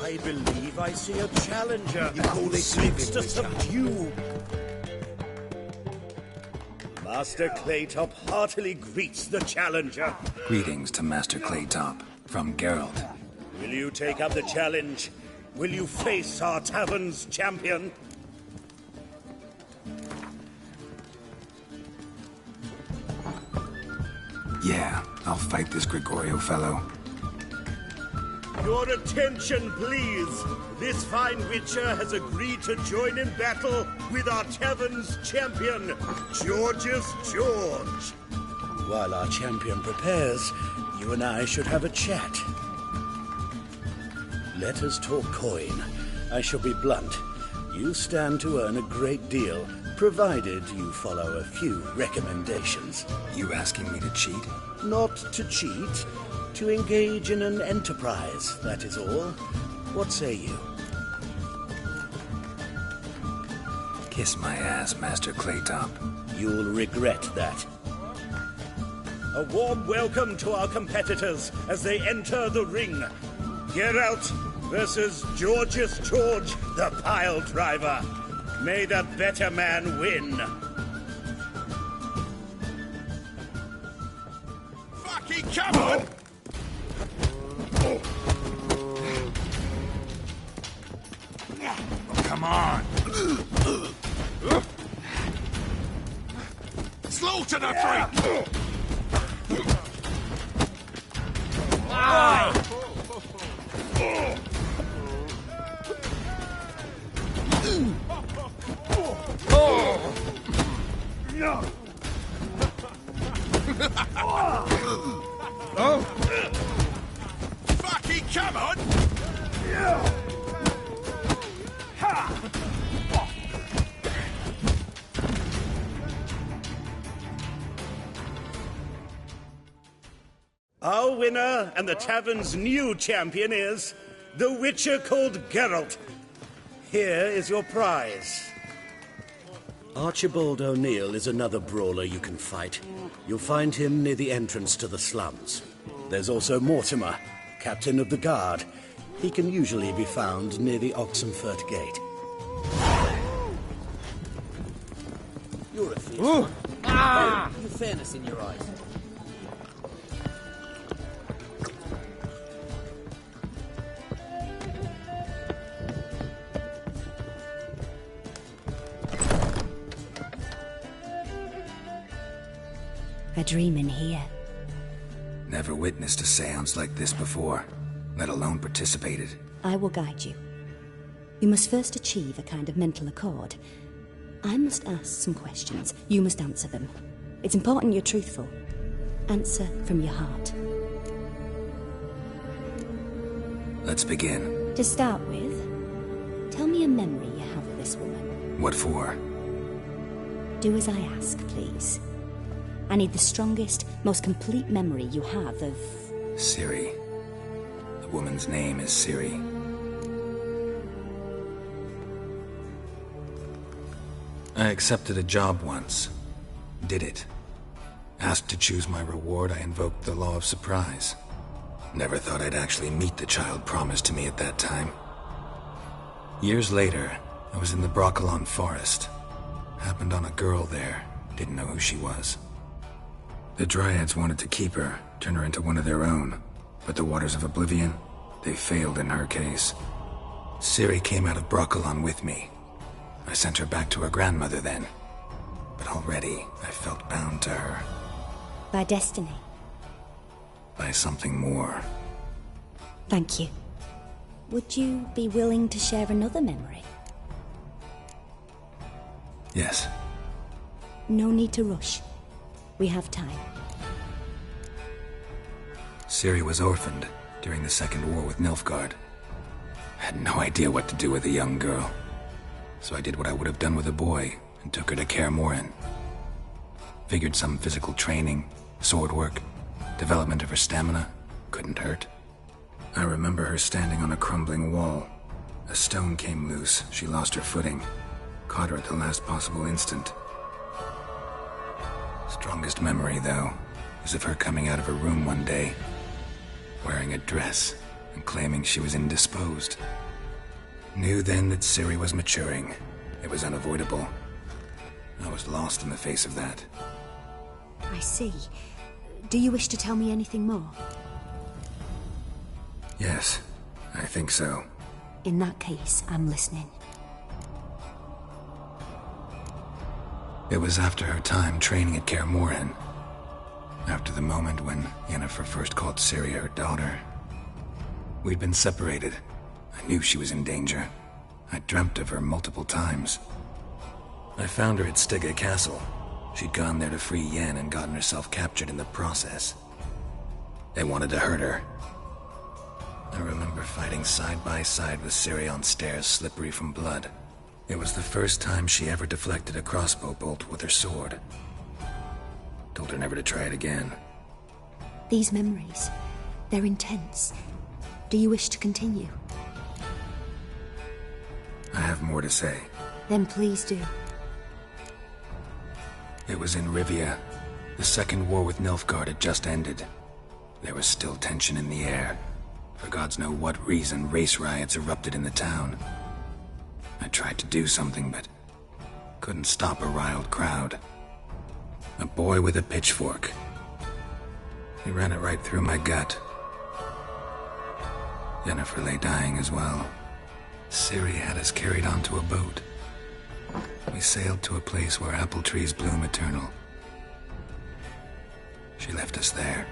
I believe I see a challenger. You call it seeks to living, subdue. Master Claytop heartily greets the challenger. Greetings to Master Claytop, from Geralt. Will you take up the challenge? Will you face our tavern's champion? Yeah, I'll fight this Gregorio fellow. Your attention, please. This fine witcher has agreed to join in battle with our tavern's champion, George's George. While our champion prepares, you and I should have a chat. Let us talk coin. I shall be blunt. You stand to earn a great deal, provided you follow a few recommendations. You asking me to cheat? Not to cheat. To engage in an enterprise, that is all. What say you? Kiss my ass, Master Claytop. You'll regret that. A warm welcome to our competitors as they enter the ring. Geralt versus George's George, the pile driver. May the better man win. Fucking come on! Come on! Slaughter the freak! Fucking come on! Our winner and the tavern's new champion is the Witcher called Geralt. Here is your prize. Archibald O'Neill is another brawler you can fight. You'll find him near the entrance to the slums. There's also Mortimer, captain of the guard. He can usually be found near the Oxenfurt Gate. You're a fierce one. Ah! You fairness in your eyes. A dream in here. Never witnessed a seance like this before, let alone participated. I will guide you. You must first achieve a kind of mental accord. I must ask some questions. You must answer them. It's important you're truthful. Answer from your heart. Let's begin. To start with, tell me a memory you have of this woman. What for? Do as I ask, please. I need the strongest, most complete memory you have of... Ciri. The woman's name is Ciri. I accepted a job once. Did it. Asked to choose my reward, I invoked the law of surprise. Never thought I'd actually meet the child promised to me at that time. Years later, I was in the Broccolon forest. Happened on a girl there. Didn't know who she was. The Dryads wanted to keep her, turn her into one of their own. But the Waters of Oblivion, they failed in her case. Ciri came out of Broccolon with me. I sent her back to her grandmother then. But already, I felt bound to her. By destiny. By something more. Thank you. Would you be willing to share another memory? Yes. No need to rush. We have time. Ciri was orphaned during the Second War with Nilfgaard. Had no idea what to do with a young girl. So I did what I would have done with a boy and took her to Kaer Morhen. Figured some physical training, sword work, development of her stamina couldn't hurt. I remember her standing on a crumbling wall. A stone came loose, she lost her footing. Caught her at the last possible instant. Strongest memory, though, is of her coming out of her room one day, wearing a dress and claiming she was indisposed. Knew then that Ciri was maturing. It was unavoidable. I was lost in the face of that. I see. Do you wish to tell me anything more? Yes, I think so. In that case, I'm listening. It was after her time training at Kaer Morhen. After the moment when Yennefer first called Ciri her daughter. We'd been separated. I knew she was in danger. I dreamt of her multiple times. I found her at Stygga Castle. She'd gone there to free Yen and gotten herself captured in the process. They wanted to hurt her. I remember fighting side by side with Ciri on stairs slippery from blood. It was the first time she ever deflected a crossbow bolt with her sword. Told her never to try it again. These memories, they're intense. Do you wish to continue? I have more to say. Then please do. It was in Rivia. The Second War with Nilfgaard had just ended. There was still tension in the air. For gods know what reason, race riots erupted in the town. I tried to do something, but couldn't stop a riled crowd. A boy with a pitchfork. He ran it right through my gut. Yennefer lay dying as well. Ciri had us carried onto a boat. We sailed to a place where apple trees bloom eternal. She left us there.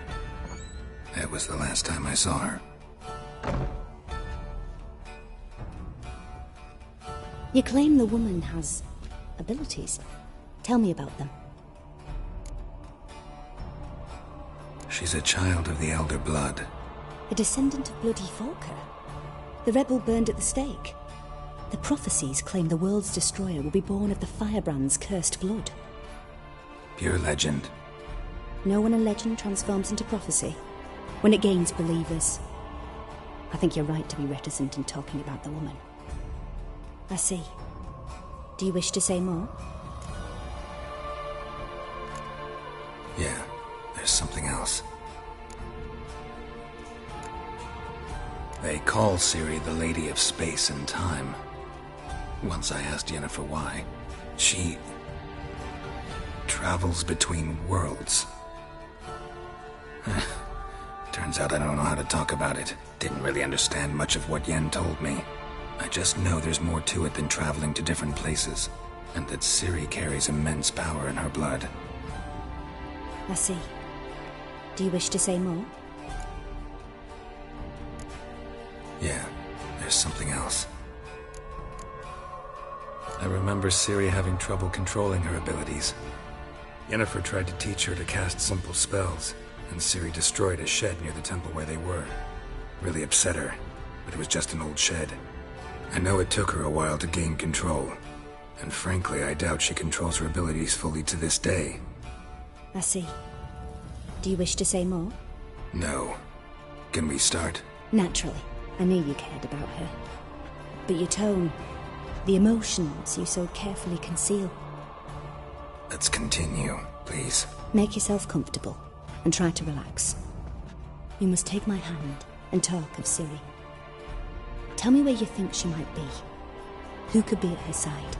That was the last time I saw her. You claim the woman has abilities. Tell me about them. She's a child of the Elder Blood. A descendant of bloody Volker. The rebel burned at the stake. The prophecies claim the world's destroyer will be born of the firebrand's cursed blood. Pure legend. Know when a legend transforms into prophecy? When it gains believers. I think you're right to be reticent in talking about the woman. I see. Do you wish to say more? Yeah, there's something else. They call Ciri the Lady of Space and Time. Once I asked Yennefer why. She travels between worlds. Turns out I don't know how to talk about it. Didn't really understand much of what Yen told me. I just know there's more to it than traveling to different places, and that Ciri carries immense power in her blood. I see. Do you wish to say more? Yeah, there's something else. I remember Ciri having trouble controlling her abilities. Yennefer tried to teach her to cast simple spells, and Ciri destroyed a shed near the temple where they were. Really upset her, but it was just an old shed. I know it took her a while to gain control, and frankly, I doubt she controls her abilities fully to this day. I see. Do you wish to say more? No. Can we start? Naturally. I knew you cared about her. But your tone, the emotions you so carefully conceal. Let's continue, please. Make yourself comfortable, and try to relax. You must take my hand and talk of Ciri. Tell me where you think she might be. Who could be at her side?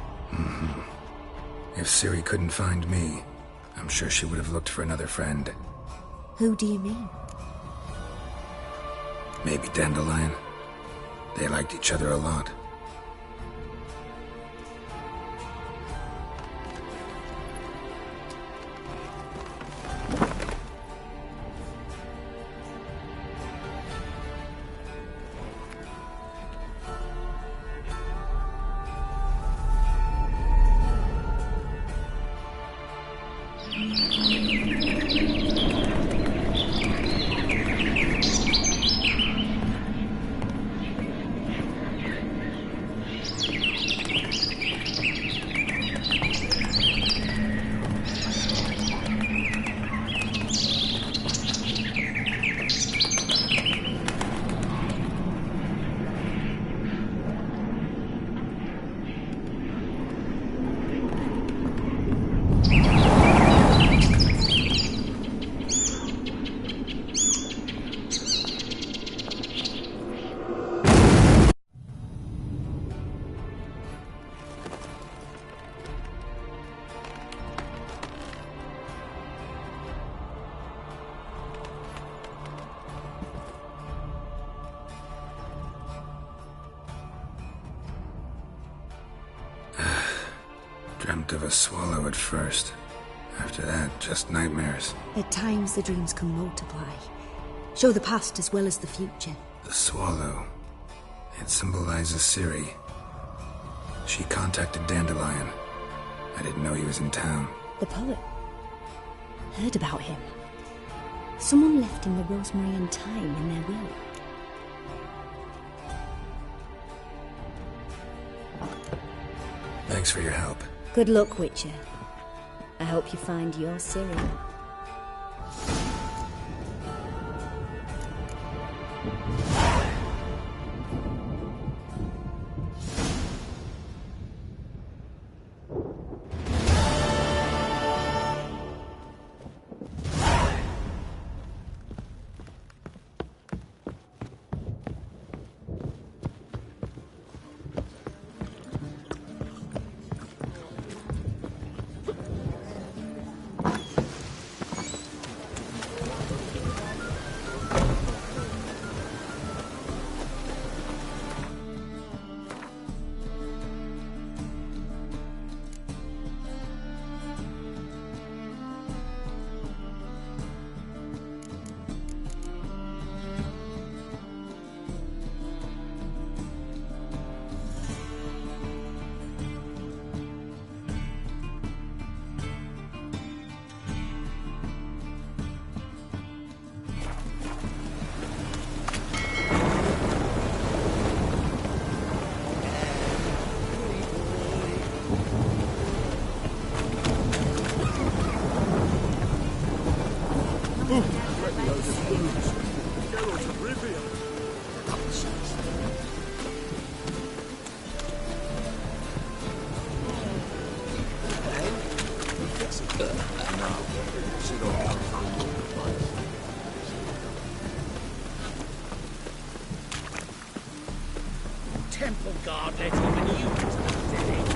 If Ciri couldn't find me, I'm sure she would have looked for another friend. Who do you mean? Maybe Dandelion. They liked each other a lot. Dreamt of a swallow at first. After that, just nightmares. At times the dreams can multiply. Show the past as well as the future. The swallow. It symbolizes Ciri. She contacted Dandelion. I didn't know he was in town. The poet. Heard about him. Someone left him the rosemary and thyme in their will. Thanks for your help. Good luck, Witcher. I hope you find your Ciri. Temple guard let even you into the village.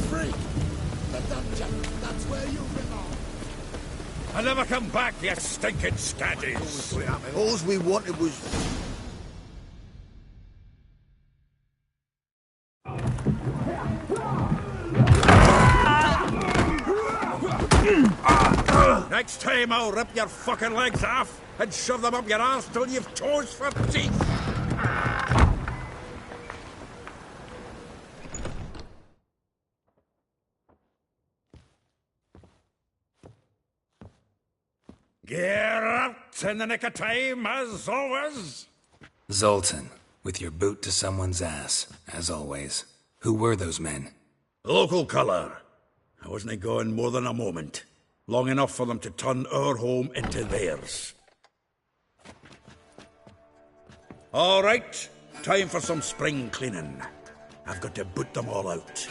Freak! The dungeon! That's where you belong! I'll never come back, you stinking scaddies! All we wanted was... Next time I'll rip your fucking legs off and shove them up your arse till you've toes for teeth! Get out in the nick of time, as always! Zoltan, with your boot to someone's ass, as always. Who were those men? Local colour. I wasn't gone more than a moment. Long enough for them to turn our home into theirs. All right, time for some spring cleaning. I've got to boot them all out.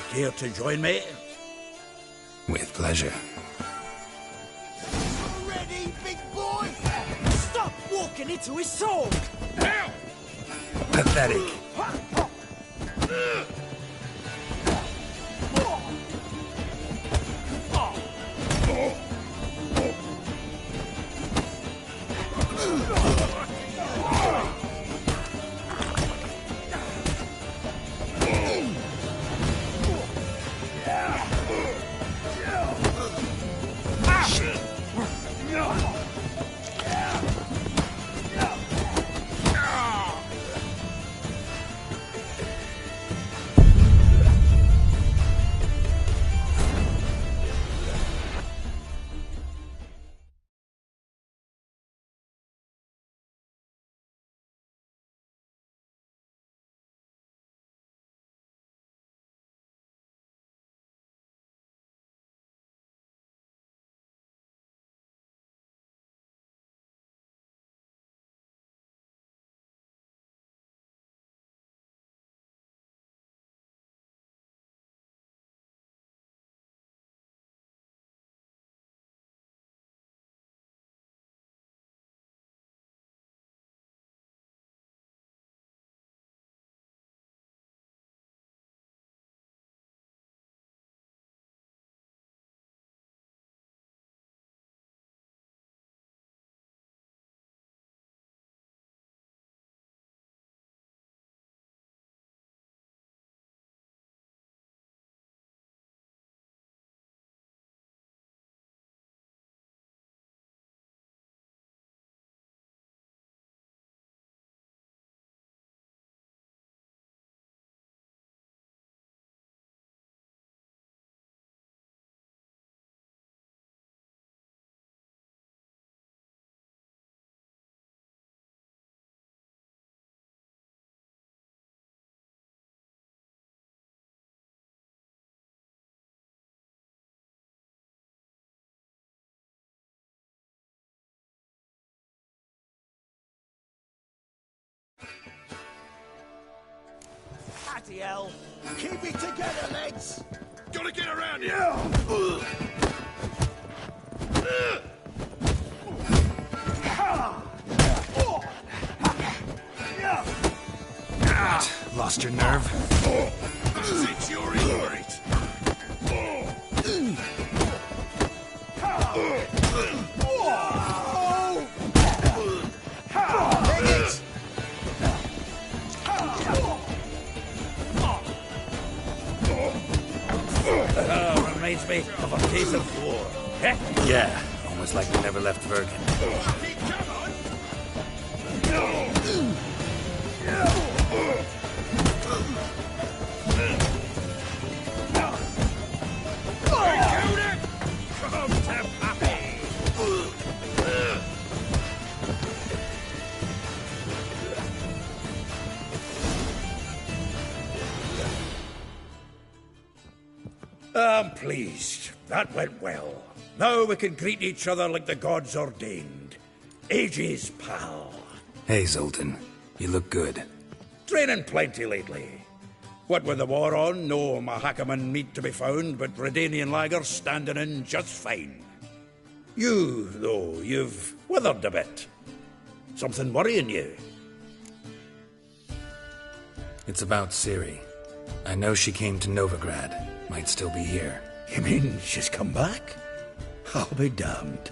Care to join me? With pleasure. Ready, big boy? Stop walking into his soul! Pathetic. Bloody hell! Keep it together, lads! Gotta get around here! Lost your nerve? Since you're in for it! Reminds me of a piece of war. Yeah, almost like we never left Vergen. I'm pleased. That went well. Now we can greet each other like the gods ordained. Ages, pal. Hey, Zoltan. You look good. Training plenty lately. What with the war on, no Mahakaman meat to be found, but Redanian lagers standing in just fine. You, though, you've withered a bit. Something worrying you? It's about Ciri. I know she came to Novigrad. Might still be here. You mean she's come back? I'll be damned.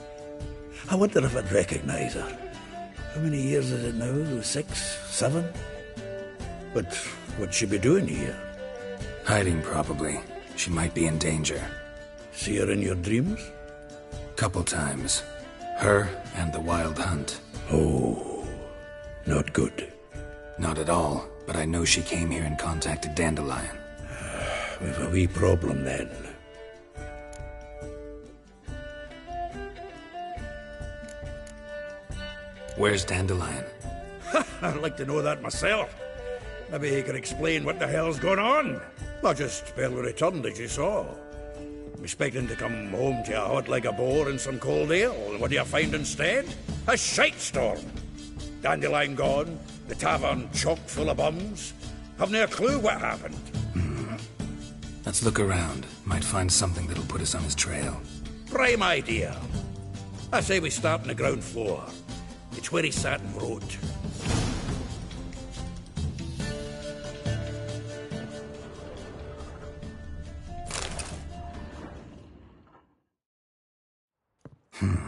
I wonder if I'd recognise her. How many years is it now? 6, 7? But what'd she be doing here? Hiding, probably. She might be in danger. See her in your dreams? Couple times. Her and the Wild Hunt. Oh, not good. Not at all, but I know she came here and contacted Dandelion. We've a wee problem then. Where's Dandelion? I'd like to know that myself. Maybe he could explain what the hell's going on. Not just barely returned, as you saw. I'm expecting to come home to you hot like a boar and some cold ale. And what do you find instead? A shite storm. Dandelion gone, the tavern chock full of bums. Have no clue what happened. Let's look around. Might find something that'll put us on his trail. Prime idea. I say we start on the ground floor. It's where he sat and wrote. Hmm.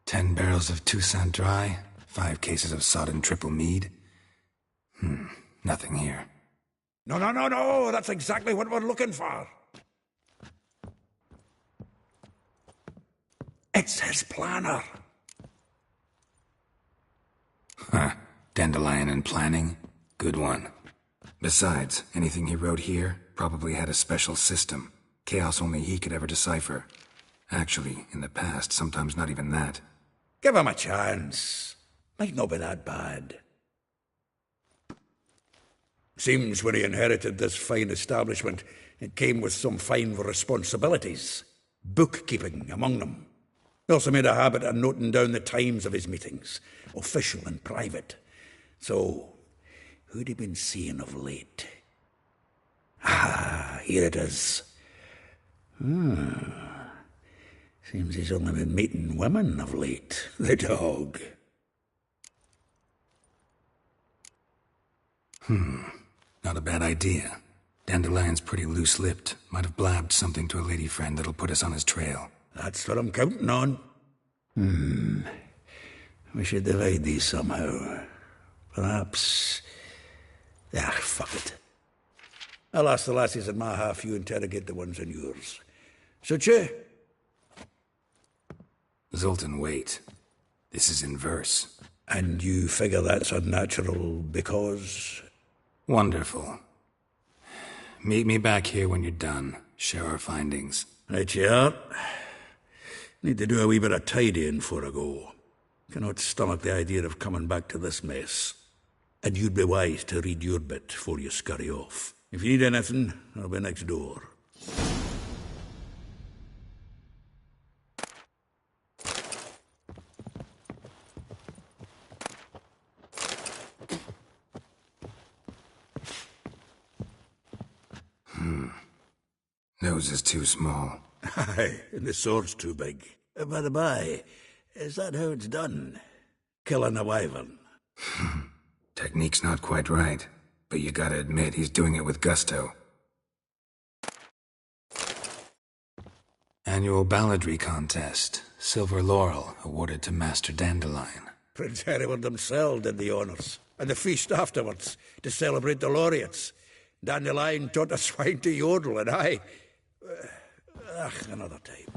10 barrels of Toussaint Dry, 5 cases of sodden triple mead. Nothing here. No, that's exactly what we're looking for. It's his planner. Huh. Dandelion and planning? Good one. Besides, anything he wrote here probably had a special system. Chaos only he could ever decipher. Actually, in the past, sometimes not even that. Give him a chance. Might not be that bad. Seems when he inherited this fine establishment, it came with some fine responsibilities. Bookkeeping among them. He also made a habit of noting down the times of his meetings, official and private. So, who'd he been seeing of late? Ah, here it is. Seems he's only been meeting women of late. The dog. Not a bad idea. Dandelion's pretty loose-lipped. Might have blabbed something to a lady friend that'll put us on his trail. That's what I'm counting on. We should divide these somehow. Perhaps... fuck it. I'll ask the lassies in my half, you interrogate the ones in yours. Such you? Zoltan, wait. This is in verse. And you figure that's unnatural because... Wonderful. Meet me back here when you're done. Share our findings. Right you are. Need to do a wee bit of tidying before I go. Cannot stomach the idea of coming back to this mess. And you'd be wise to read your bit before you scurry off. If you need anything, I'll be next door. Nose is too small. Aye, and the sword's too big. By the by, is that how it's done? Killing a wyvern? Technique's not quite right, but you gotta admit he's doing it with gusto. Annual balladry contest. Silver laurel awarded to Master Dandelion. Prince Hereward himself did the honours. And the feast afterwards, to celebrate the laureates. Dandelion taught a swine to yodel, and I... another time.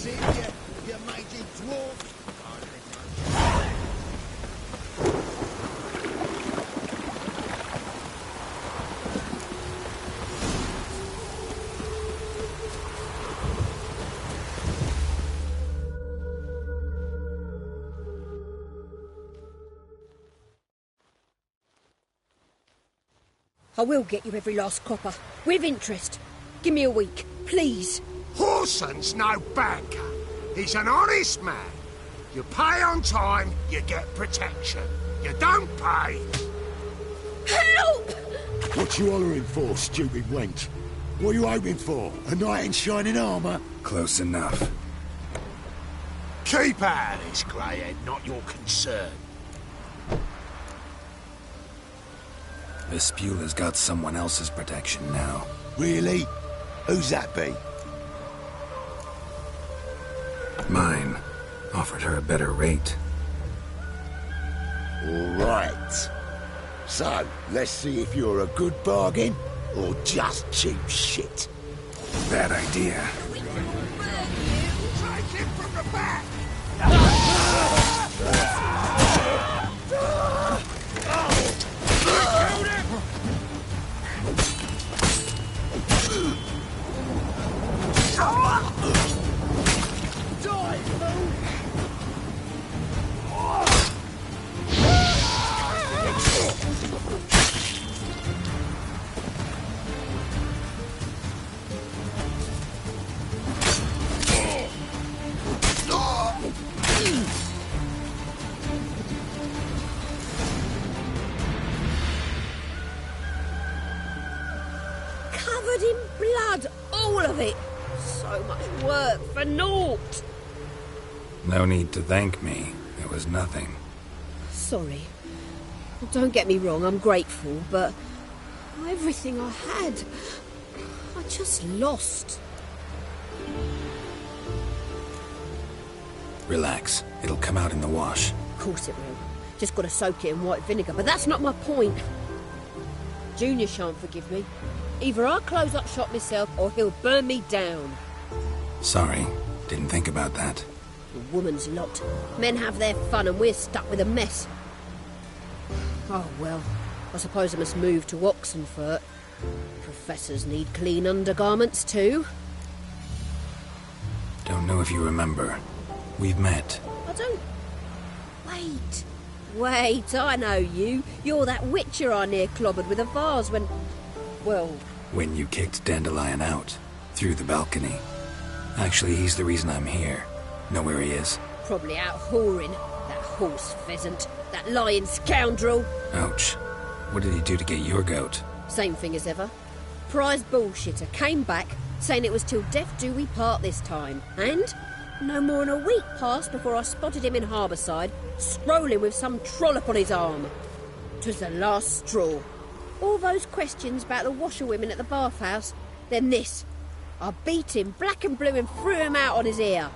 this here, you mangy dwarf? I will get you every last copper, with interest. Give me a week, please. Horson's no banker. He's an honest man. You pay on time, you get protection. You don't pay. Help! What you hollering for, stupid wench? What are you hoping for? A knight in shining armour? Close enough. Keep out of this, greyhead, not your concern. Vespula's got someone else's protection now. Really? Who's that be? Mine. Offered her a better rate. All right. So, let's see if you're a good bargain or just cheap shit. Bad idea. Take him from the back! Covered in blood, all of it. So much work for naught. No need to thank me. It was nothing. Sorry. Don't get me wrong, I'm grateful, but everything I had, I just lost. Relax. It'll come out in the wash. Of course it will. Just got to soak it in white vinegar, but that's not my point. Junior shan't forgive me. Either I'll close up shop myself or he'll burn me down. Sorry. Didn't think about that. The woman's lot. Men have their fun and we're stuck with a mess. Oh, well, I suppose I must move to Oxenfurt. Professors need clean undergarments too. Don't know if you remember. We've met. I don't... Wait, I know you. You're that witcher I near clobbered with a vase when... Well... When you kicked Dandelion out. Through the balcony. Actually, he's the reason I'm here. Know where he is? Probably out whoring. That horse pheasant. That lying scoundrel. Ouch. What did he do to get your goat? Same thing as ever. Prize bullshitter came back, saying it was till death do we part this time. And no more than a week passed before I spotted him in Harbourside, strolling with some trollop on his arm. 'Twas the last straw. All those questions about the washerwomen at the bathhouse, then this. I beat him black and blue and threw him out on his ear.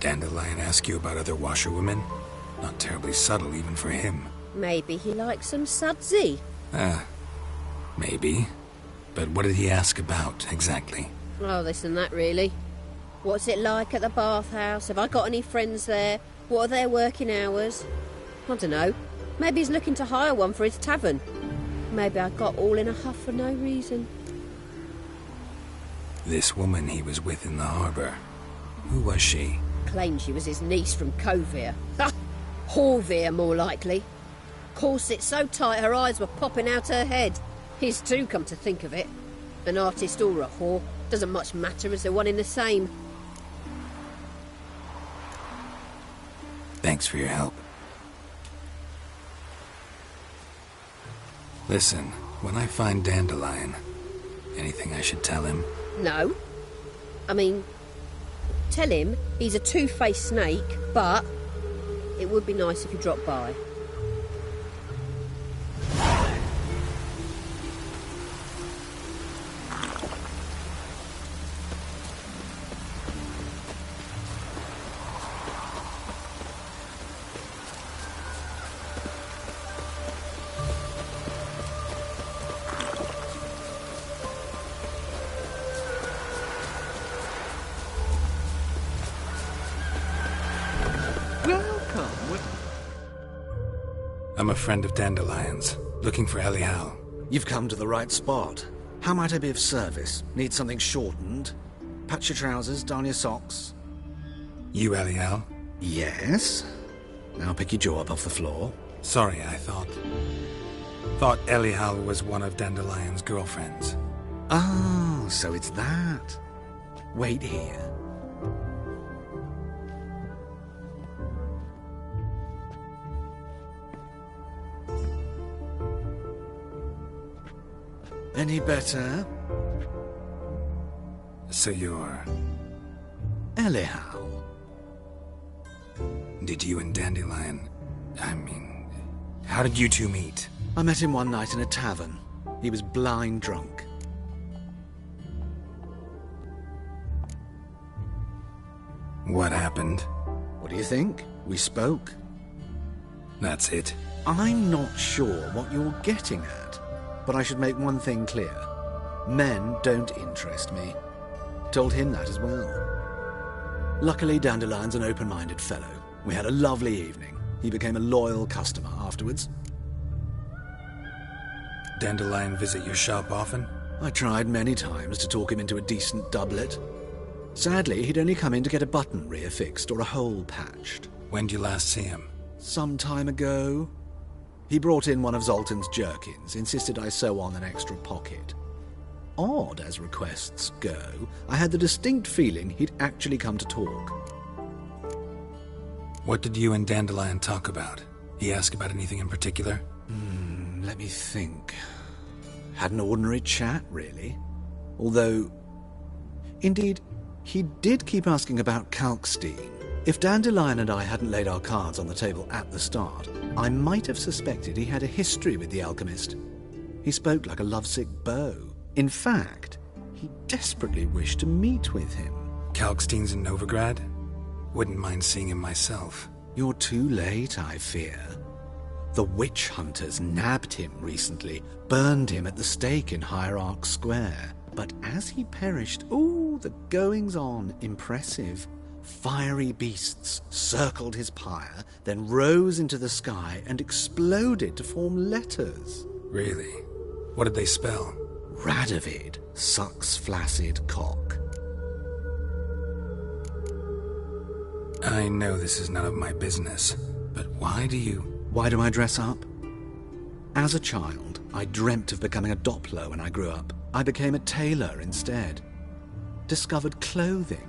Dandelion ask you about other washerwomen? Not terribly subtle even for him. Maybe he likes some sudsy. Maybe. But what did he ask about, exactly? Oh, this and that, really. What's it like at the bathhouse? Have I got any friends there? What are their working hours? I don't know. Maybe he's looking to hire one for his tavern. Maybe I got all in a huff for no reason. This woman he was with in the harbour. Who was she? Claimed she was his niece from Covere. Ha! Horvere, more likely. Corset so tight her eyes were popping out her head. His too, come to think of it. An artist or a whore. Doesn't much matter as they're one in the same. Thanks for your help. Listen, when I find Dandelion, anything I should tell him? No. I mean, tell him he's a two-faced snake, but it would be nice if you dropped by. I'm a friend of Dandelion's, looking for Elial. You've come to the right spot. How might I be of service? Need something shortened? Patch your trousers, darn your socks. You Elial? Yes. Now pick your jaw up off the floor. Sorry, I thought Elial was one of Dandelion's girlfriends. Oh, so it's that. Wait here. Any better? So you're... Elial. Did you and Dandelion... how did you two meet? I met him one night in a tavern. He was blind drunk. What happened? What do you think? We spoke. That's it? I'm not sure what you're getting at, but I should make one thing clear. Men don't interest me. Told him that as well. Luckily, Dandelion's an open-minded fellow. We had a lovely evening. He became a loyal customer afterwards. Dandelion visit your shop often? I tried many times to talk him into a decent doublet. Sadly, he'd only come in to get a button reaffixed or a hole patched. When did you last see him? Some time ago. He brought in one of Zoltan's jerkins, insisted I sew on an extra pocket. Odd as requests go, I had the distinct feeling he'd actually come to talk. What did you and Dandelion talk about? He asked about anything in particular? Let me think. Had an ordinary chat, really. Although, indeed, he did keep asking about Kalkstein. If Dandelion and I hadn't laid our cards on the table at the start, I might have suspected he had a history with the alchemist. He spoke like a lovesick beau. In fact, he desperately wished to meet with him. Kalkstein's in Novigrad? Wouldn't mind seeing him myself. You're too late, I fear. The witch hunters nabbed him recently, burned him at the stake in Hierarch Square. But as he perished, the goings-on, impressive. Fiery beasts circled his pyre, then rose into the sky and exploded to form letters. Really? What did they spell? Radovid sucks flaccid cock. I know this is none of my business, but why do I dress up? As a child, I dreamt of becoming a Doppler when I grew up. I became a tailor instead. Discovered clothing.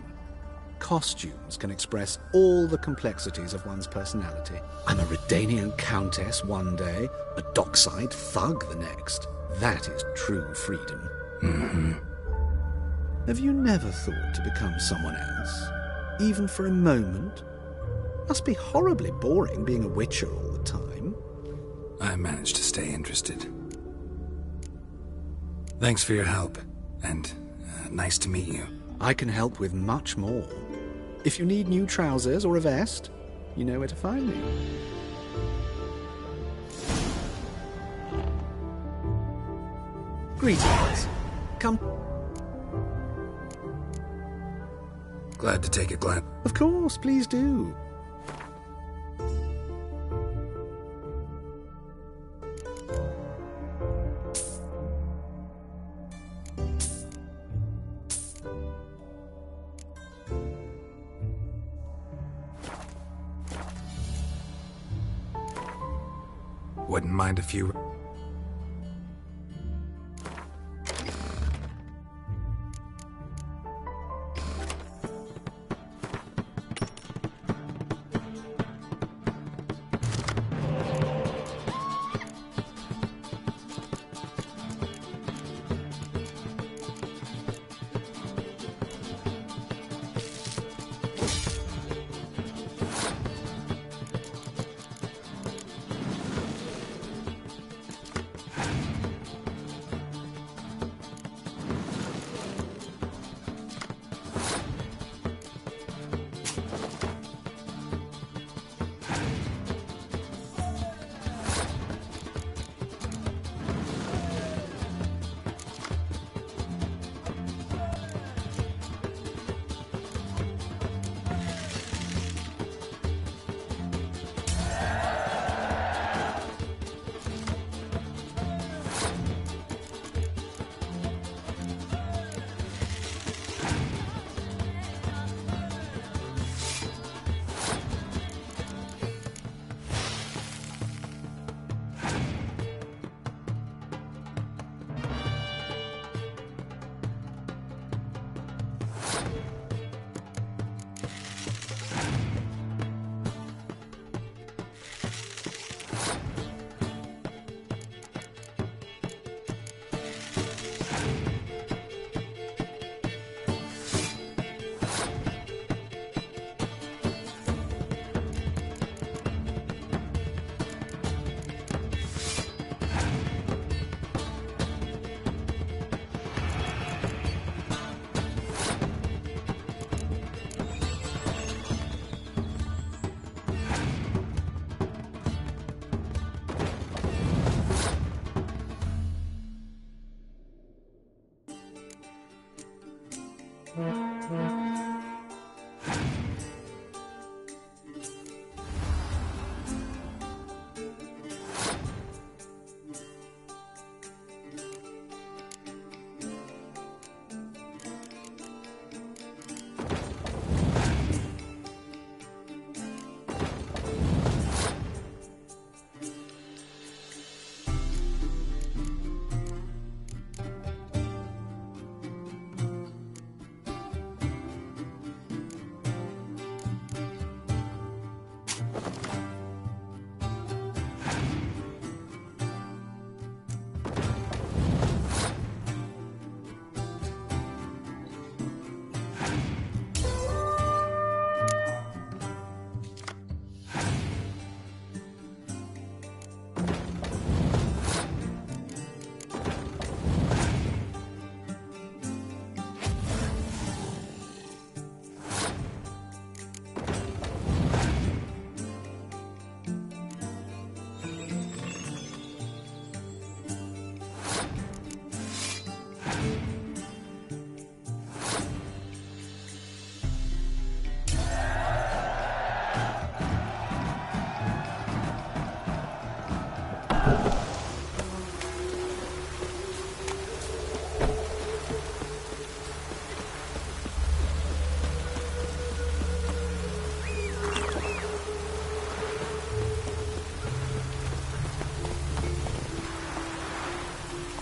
Costumes can express all the complexities of one's personality. I'm a Redanian countess one day, a dockside thug the next. That is true freedom. Mm-hmm. Have you never thought to become someone else? Even for a moment? Must be horribly boring being a witcher all the time. I managed to stay interested. Thanks for your help, and nice to meet you. I can help with much more. If you need new trousers or a vest, you know where to find me. Greetings. Come. Glad to take a glance. Of course, please do. Wouldn't mind a few...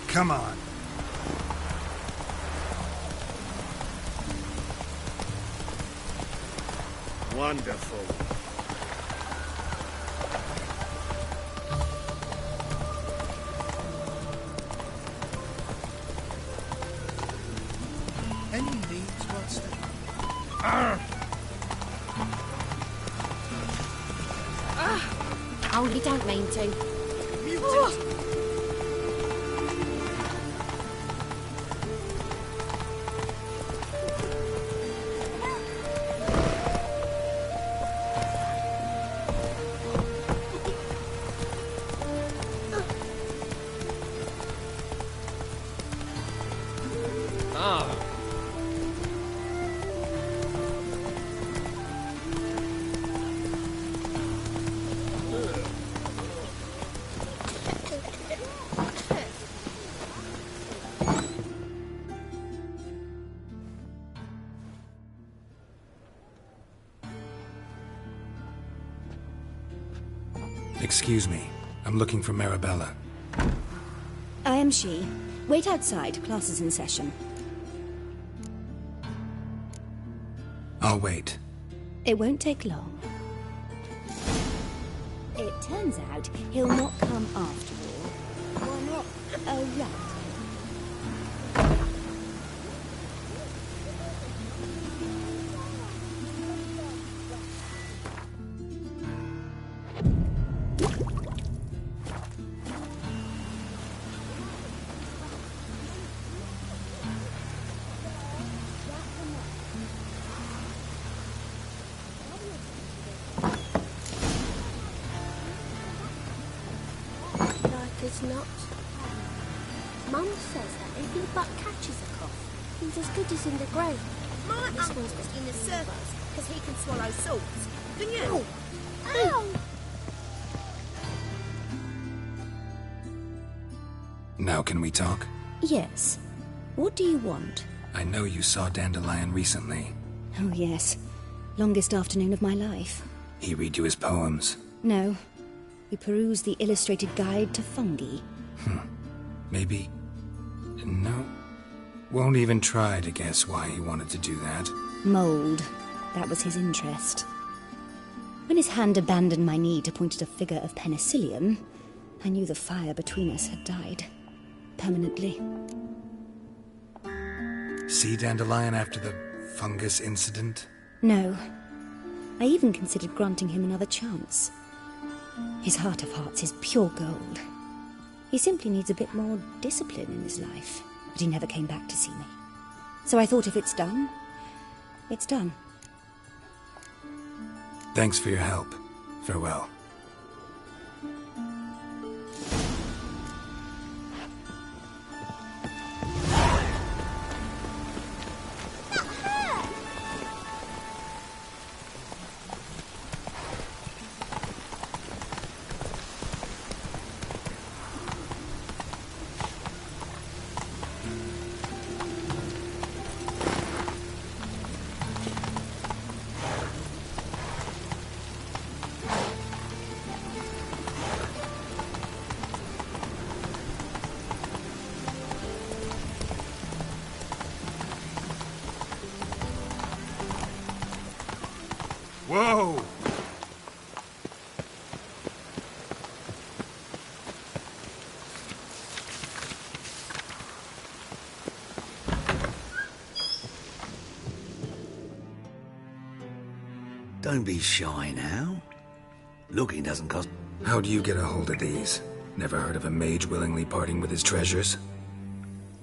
Come on. Wonderful. Any needs, Master? Oh, you don't mean to. Mutant! Excuse me. I'm looking for Marabella. I am she. Wait outside. Class is in session. I'll wait. It won't take long. It turns out he'll not come after all. Why not? A rat. It's not. Mum says that if your butt catches a cough, he's as good as in the grave. My uncle's in the circus because he can swallow salts. Can you? Ow! Now can we talk? Yes. What do you want? I know you saw Dandelion recently. Oh, yes. Longest afternoon of my life. He read you his poems. No. We perused the illustrated guide to fungi. Maybe... No. Won't even try to guess why he wanted to do that. Mold. That was his interest. When his hand abandoned my knee to point at a figure of penicillium, I knew the fire between us had died. Permanently. See Dandelion after the fungus incident? No. I even considered granting him another chance. His heart of hearts is pure gold. He simply needs a bit more discipline in his life. But he never came back to see me. So I thought if it's done, it's done. Thanks for your help. Farewell. Whoa! Don't be shy now. Looking doesn't cost... How'd you get a hold of these? Never heard of a mage willingly parting with his treasures?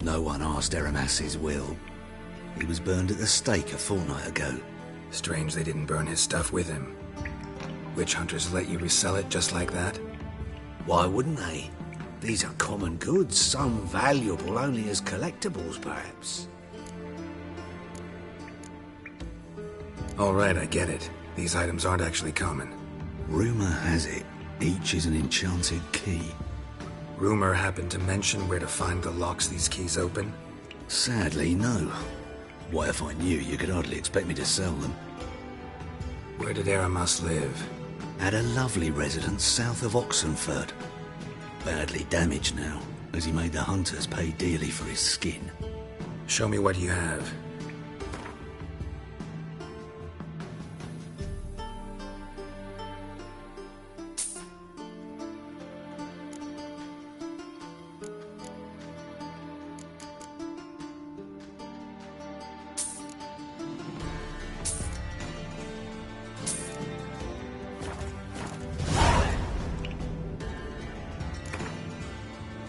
No one asked Eramas's will. He was burned at the stake a fortnight ago. Strange they didn't burn his stuff with him. Witch hunters let you resell it just like that? Why wouldn't they? These are common goods, some valuable only as collectibles, perhaps. All right, I get it. These items aren't actually common. Rumor has it, each is an enchanted key. Rumor happened to mention where to find the locks these keys open? Sadly, no. Why, if I knew, you could hardly expect me to sell them. Where did Eramas live? At a lovely residence south of Oxenford. Badly damaged now, as he made the hunters pay dearly for his skin. Show me what you have.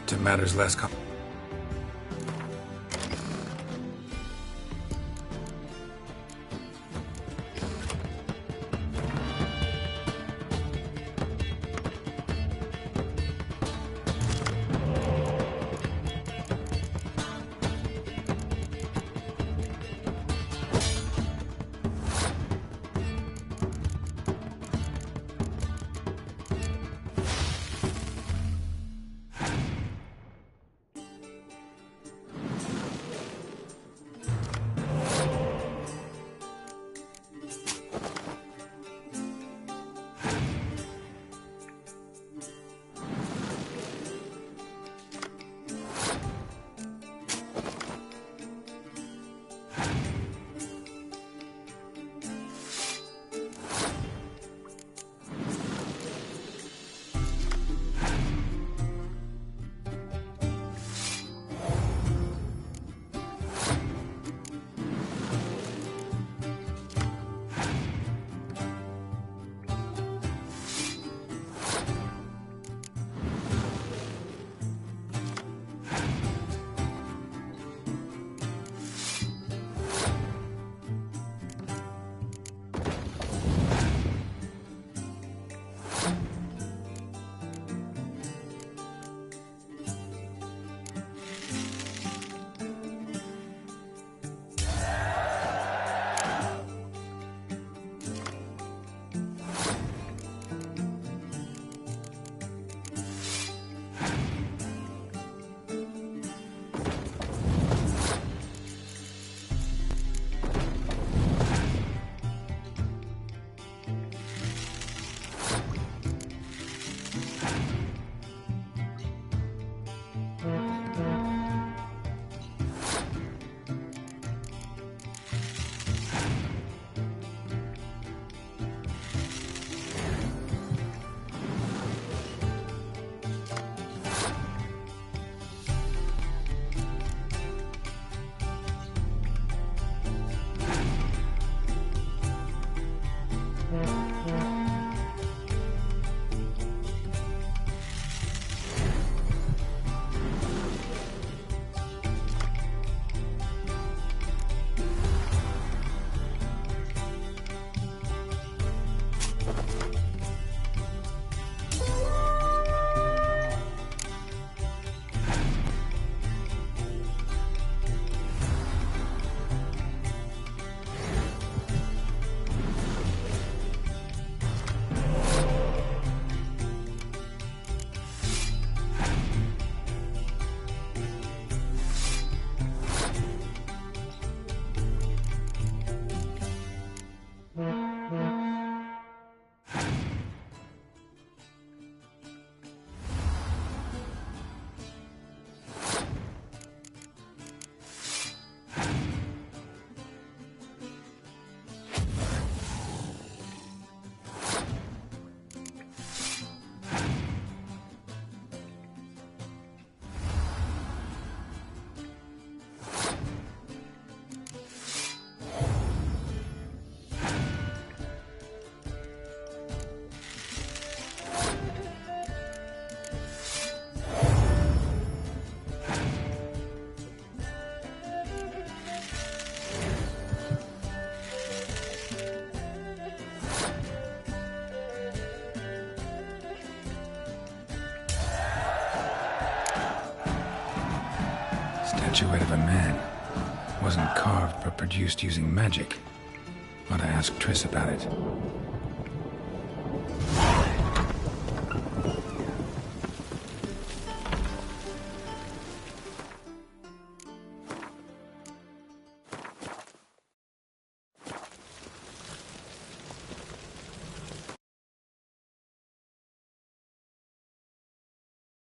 To matters less statuette of a man. Wasn't carved but produced using magic. Ought to ask Triss about it.